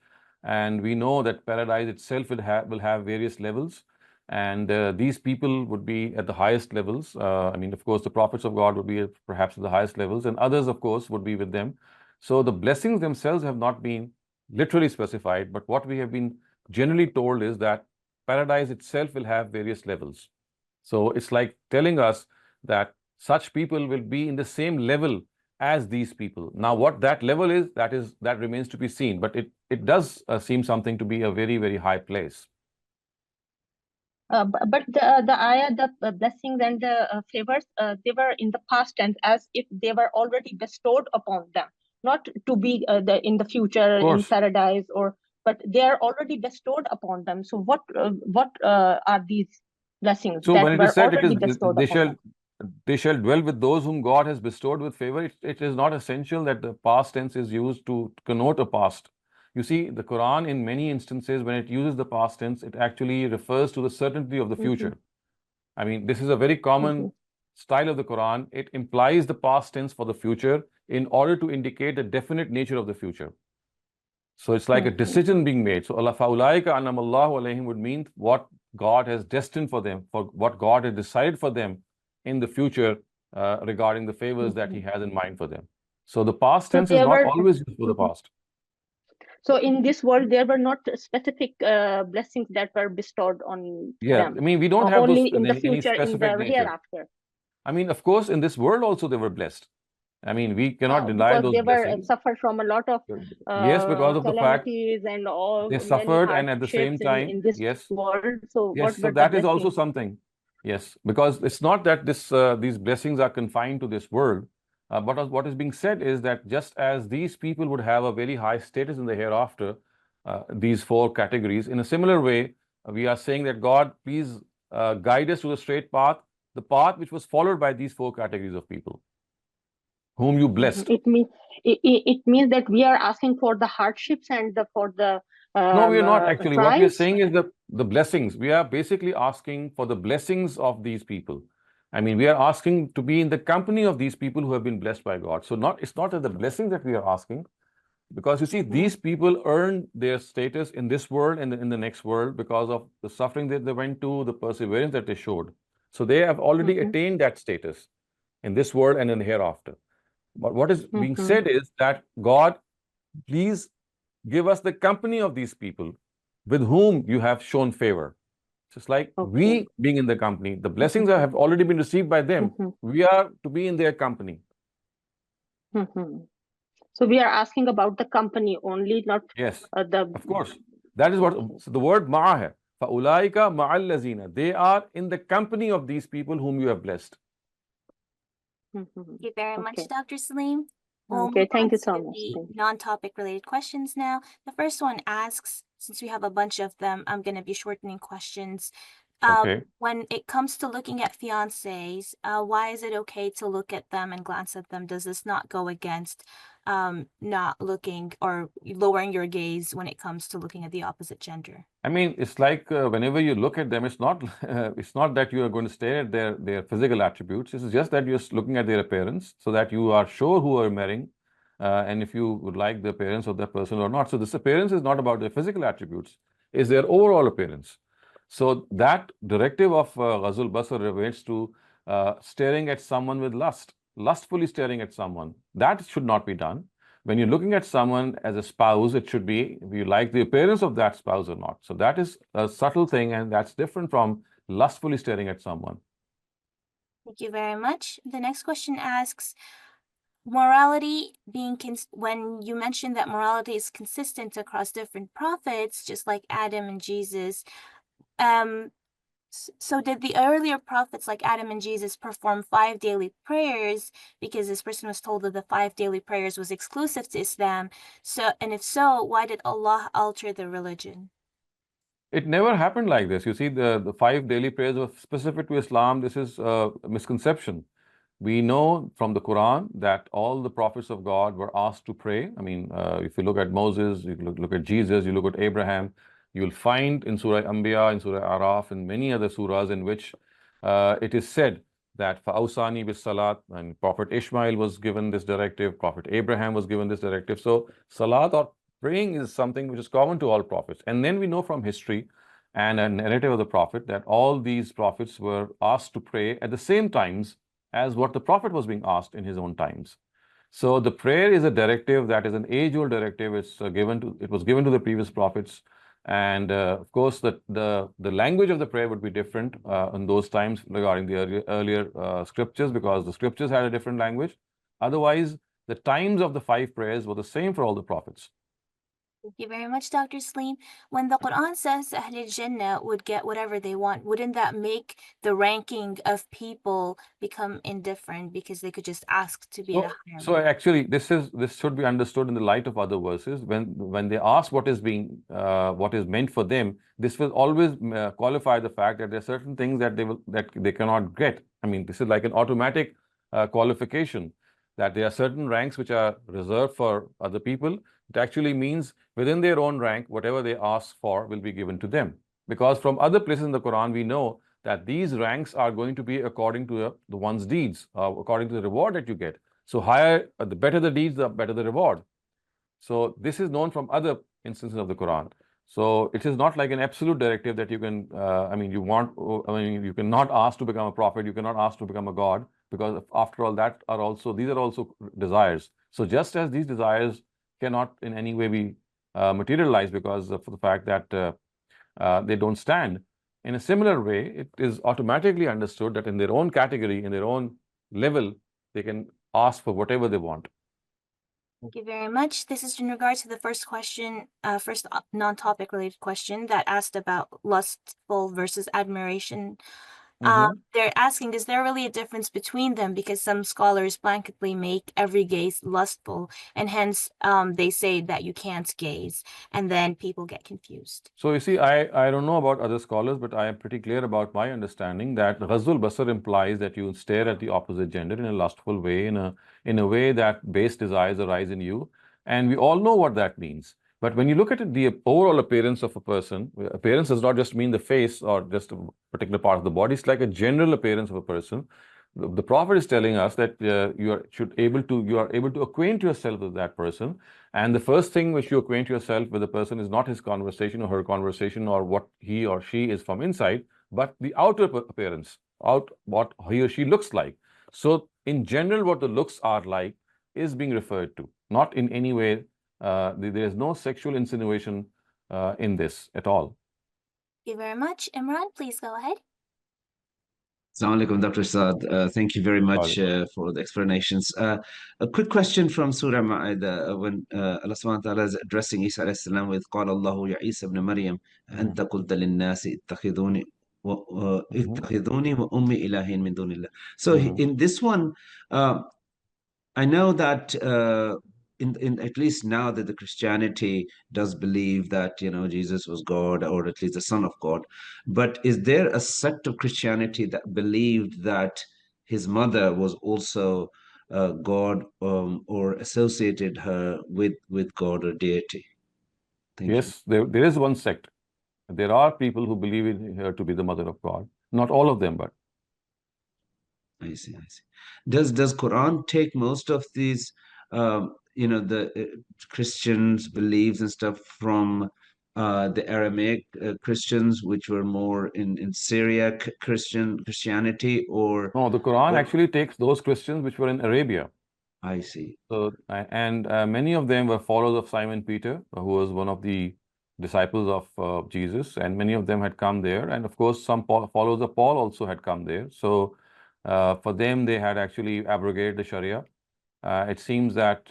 Speaker 1: and we know that paradise itself will have various levels, and these people would be at the highest levels. I mean, of course, the prophets of God would be perhaps at the highest levels, and others, of course, would be with them. So the blessings themselves have not been literally specified, but what we have been generally told is that paradise itself will have various levels. So it's like telling us that such people will be in the same level as these people. Now, what that level is, that remains to be seen, but it does seem something to be a very, very high place.
Speaker 5: But the ayah, the blessings and the favors, they were in the past tense, as if they were already bestowed upon them, not to be in the future in paradise, but they are already bestowed upon them. So what are these blessings
Speaker 1: so
Speaker 5: that
Speaker 1: when it
Speaker 5: were
Speaker 1: is said,
Speaker 5: already bestowed upon them?
Speaker 1: They shall dwell with those whom God has bestowed with favor. It is not essential that the past tense is used to connote a past. You see, the Quran in many instances, when it uses the past tense, it actually refers to the certainty of the future. I mean, this is a very common style of the Quran. It implies the past tense for the future in order to indicate the definite nature of the future. So it's like a decision being made. So Allah fa'ulaika anamallahu alayhim would mean what God has destined for them, for what God has decided for them in the future regarding the favors that He has in mind for them. So the past tense is not always used for the past.
Speaker 5: So in this world, there were not specific blessings that were bestowed on them.
Speaker 1: I mean, we don't have
Speaker 5: only
Speaker 1: those
Speaker 5: in the
Speaker 1: any
Speaker 5: future, in
Speaker 1: specific
Speaker 5: the
Speaker 1: nature.
Speaker 5: hereafter.
Speaker 1: I mean, of course, in this world also they were blessed. I mean, we cannot deny
Speaker 5: because
Speaker 1: those
Speaker 5: they were
Speaker 1: blessings.
Speaker 5: suffered from a lot of
Speaker 1: yes, because of the fact
Speaker 5: and all
Speaker 1: they
Speaker 5: many
Speaker 1: suffered, and at the same
Speaker 5: hardships
Speaker 1: time,
Speaker 5: in this
Speaker 1: yes,
Speaker 5: world. So
Speaker 1: yes,
Speaker 5: what
Speaker 1: so
Speaker 5: were
Speaker 1: that
Speaker 5: the
Speaker 1: is also
Speaker 5: blessings?
Speaker 1: something. Yes, because it's not that these blessings are confined to this world, but what is being said is that just as these people would have a very high status in the hereafter, these four categories, in a similar way, we are saying that God, please guide us to the straight path, the path which was followed by these four categories of people, whom you blessed.
Speaker 5: It means that we are asking for the hardships and for the
Speaker 1: no, we are not actually.
Speaker 5: trials.
Speaker 1: What we are saying is the blessings. We are basically asking for the blessings of these people. I mean, we are asking to be in the company of these people who have been blessed by God. So it's not that the blessings that we are asking, because you see, these people earned their status in this world and in the next world because of the suffering that they went to, the perseverance that they showed. So they have already attained that status in this world and in the hereafter. But what is being said is that God, please give us the company of these people with whom you have shown favor. Just like we being in the company, the blessings have already been received by them. We are to be in their company.
Speaker 5: So we are asking about the company only, not
Speaker 1: yes.
Speaker 5: The.
Speaker 1: Of course, that is what so the word ma'ah. فَأُولَٰئِكَ مَعَ الَّذِينَ. They are in the company of these people whom you have blessed.
Speaker 2: Thank you very much, Dr. Saleem. We'll
Speaker 5: Okay,
Speaker 2: move
Speaker 5: thank
Speaker 2: on
Speaker 5: you so
Speaker 2: to
Speaker 5: much.
Speaker 2: the non-topic related questions now. The first one asks, since we have a bunch of them, I'm going to be shortening questions. When it comes to looking at fiancés, why is it okay to look at them and glance at them? Does this not go against not looking or lowering your gaze when it comes to looking at the opposite gender?
Speaker 1: I mean, it's like whenever you look at them, it's not it's not that you are going to stare at their physical attributes. It's just that you're looking at their appearance so that you are sure who are marrying and if you would like the appearance of that person or not. So this appearance is not about their physical attributes, it's their overall appearance. So that directive of Ghazul Basar relates to staring at someone with lust, lustfully staring at someone. That should not be done. when you're looking at someone as a spouse, it should be if you like the appearance of that spouse or not. So that is a subtle thing, and that's different from lustfully staring at someone.
Speaker 2: Thank you very much. The next question asks, morality being when you mentioned that morality is consistent across different prophets, just like Adam and Jesus, so did the earlier prophets like Adam and Jesus perform 5 daily prayers because this person was told that the 5 daily prayers was exclusive to Islam? So, and if so, why did Allah alter the religion?
Speaker 1: It never happened like this. You see, the 5 daily prayers were specific to Islam. This is a misconception. We know from the Quran that all the prophets of God were asked to pray. I mean, if you look at Moses, you look at Jesus, you look at Abraham, you'll find in Surah Anbiya, in Surah Araf, and many other surahs in which it is said that فَأَوْصَانِي بِالصَّلَاةِ, and Prophet Ishmael was given this directive, Prophet Abraham was given this directive. So salat or praying is something which is common to all prophets. And then we know from history and a narrative of the Prophet that all these prophets were asked to pray at the same times as what the Prophet was being asked in his own times. So the prayer is a directive that is an age-old directive. It was given to the previous prophets, and of course the language of the prayer would be different in those times regarding the earlier scriptures, because the scriptures had a different language. Otherwise, the times of the 5 prayers were the same for all the prophets.
Speaker 2: Thank you very much, Dr. Saleem. When the Quran says Ahl al-Jannah would get whatever they want, wouldn't that make the ranking of people become indifferent because they could just ask to be at a higher
Speaker 1: So
Speaker 2: level?
Speaker 1: actually, this should be understood in the light of other verses. When they ask what is meant for them, this will always qualify the fact that there are certain things that they cannot get. I mean, this is like an automatic qualification, that there are certain ranks which are reserved for other people. It actually means within their own rank, whatever they ask for will be given to them. Because from other places in the Quran, we know that these ranks are going to be according to the one's deeds, according to the reward that you get. So higher, the better the deeds, the better the reward. So this is known from other instances of the Quran. So it is not like an absolute directive that you can, you cannot ask to become a prophet, you cannot ask to become a god, because after all, these are also desires. So just as these desires cannot in any way be materialized because of the fact that they don't stand, in a similar way, it is automatically understood that in their own category, in their own level, they can ask for whatever they want.
Speaker 2: Thank you very much. This is in regards to the first question, first non-topic related question that asked about lustful versus admiration. They're asking, is there really a difference between them? Because some scholars blanketly make every gaze lustful, and hence they say that you can't gaze, and then people get confused.
Speaker 1: So you see, I don't know about other scholars, but I am pretty clear about my understanding that Ghazul Basar implies that you stare at the opposite gender in a lustful way, in a way that base desires arise in you. And we all know what that means. But when you look at it, the overall appearance of a person, appearance does not just mean the face or just a particular part of the body. It's like a general appearance of a person. The Prophet is telling us that you are able to acquaint yourself with that person. And the first thing which you acquaint yourself with a person is not his conversation or her conversation or what he or she is from inside, but the outer appearance, what he or she looks like. So in general, what the looks are like is being referred to, not in any way. There is no sexual insinuation in this at all.
Speaker 2: Thank you very much. Imran, please go ahead.
Speaker 4: Assalamu alaikum, Dr. Saad. Thank you very much for the explanations. A quick question from Surah Ma'idah when Allah subhanahu wa ta'ala is addressing Isa alayhi salam with قال الله يا عيسى ابن مريم أنت قلت للناس اتخذوني وأمي إلهين من دون الله. So in this one, I know that in at least now that the Christianity does believe that Jesus was God, or at least the Son of God, but is there a sect of Christianity that believed that his mother was also God, or associated her with God or deity?
Speaker 1: Yes, there is one sect. There are people who believe in her to be the mother of God. Not all of them, but
Speaker 4: I see. Does Quran take most of these the Christians' beliefs and stuff from the Aramaic Christians, which were more in Syria Christianity, or
Speaker 1: no, the Quran actually takes those Christians which were in Arabia.
Speaker 4: I see.
Speaker 1: So, and many of them were followers of Simon Peter, who was one of the disciples of Jesus, and many of them had come there. And of course, some followers of Paul also had come there. So, for them, they had actually abrogated the Sharia. It seems that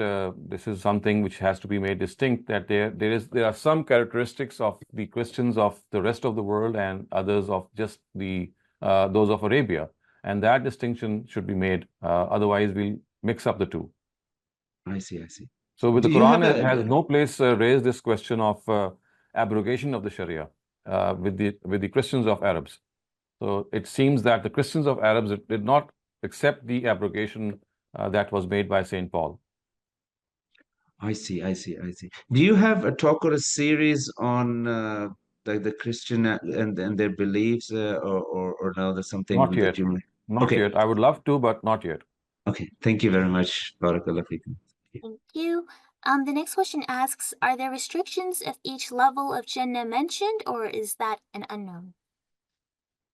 Speaker 1: this is something which has to be made distinct, that there are some characteristics of the Christians of the rest of the world and others of just those of Arabia, and that distinction should be made. Otherwise, we'll mix up the two.
Speaker 4: I see. I see.
Speaker 1: So, with the
Speaker 4: Do you have
Speaker 1: Quran,
Speaker 4: a-
Speaker 1: it has no place raised this question of abrogation of the Sharia with the Christians of Arabs. So, it seems that the Christians of Arabs did not accept the abrogation that was made by Saint Paul.
Speaker 4: I see. Do you have a talk or a series on the Christian and their beliefs, or no? There's something
Speaker 1: Not
Speaker 4: that
Speaker 1: yet.
Speaker 4: you may.
Speaker 1: Not
Speaker 4: Okay.
Speaker 1: yet. I would love to, but not yet.
Speaker 4: Okay. Thank you very much, Barakallah feekum.
Speaker 2: Thank you. The next question asks, are there restrictions of each level of Jannah mentioned, or is that an unknown?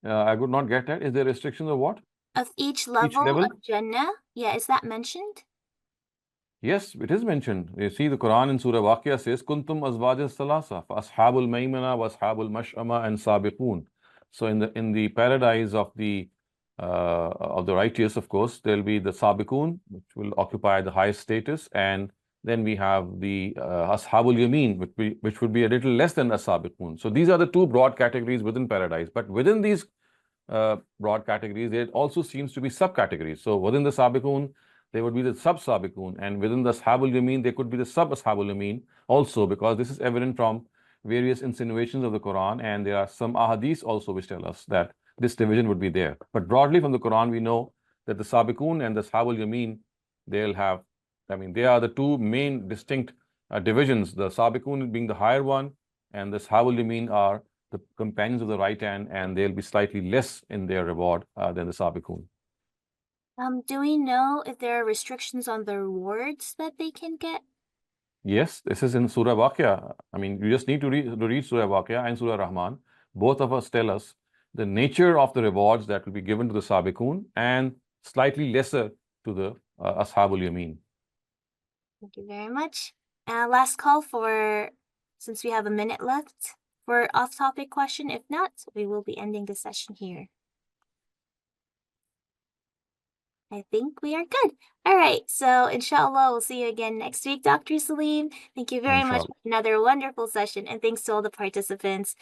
Speaker 1: I would not get that. Is there restrictions of what?
Speaker 2: Of each level
Speaker 1: level?
Speaker 2: of Jannah? Yeah, is that mentioned?
Speaker 1: Yes, it is mentioned. You see, the Quran in Surah Waqia says, "Kuntum azwaja salasa, fa ashabul maymana wa ashabul mash'ama and sabiqun." So in the paradise of the righteous, of course, there'll be the sabiqun, which will occupy the highest status, and then we have the ashabul yamin, which would be a little less than the sabiqun. So these are the two broad categories within paradise. But within these broad categories, there also seems to be subcategories. So within the sabiqun, there would be the sub-sabiqun, and within the ashabul yamin, there could be the sub-ashabul yamin also, because this is evident from various insinuations of the Quran, and there are some ahadith also which tell us that this division would be there. But broadly from the Quran, we know that the sabiqun and the ashabul yamin, they are the two main distinct divisions, the sabiqun being the higher one, and the ashabul yamin are the companions of the right hand, and they'll be slightly less in their reward than the sabiqun.
Speaker 2: Do we know if there are restrictions on the rewards that they can get?
Speaker 1: Yes, this is in Surah Waqia. I mean, you just need to read Surah Waqia and Surah Rahman. Both of us tell us the nature of the rewards that will be given to the sabiqun and slightly lesser to the ashabul yamin.
Speaker 2: Thank you very much. Last call since we have a minute left, for off-topic question. If not, we will be ending the session here. I think we are good. All right. So inshallah, we'll see you again next week, Dr. Saleem. Thank you very much
Speaker 1: Inshallah.
Speaker 2: for another wonderful session. And thanks to all the participants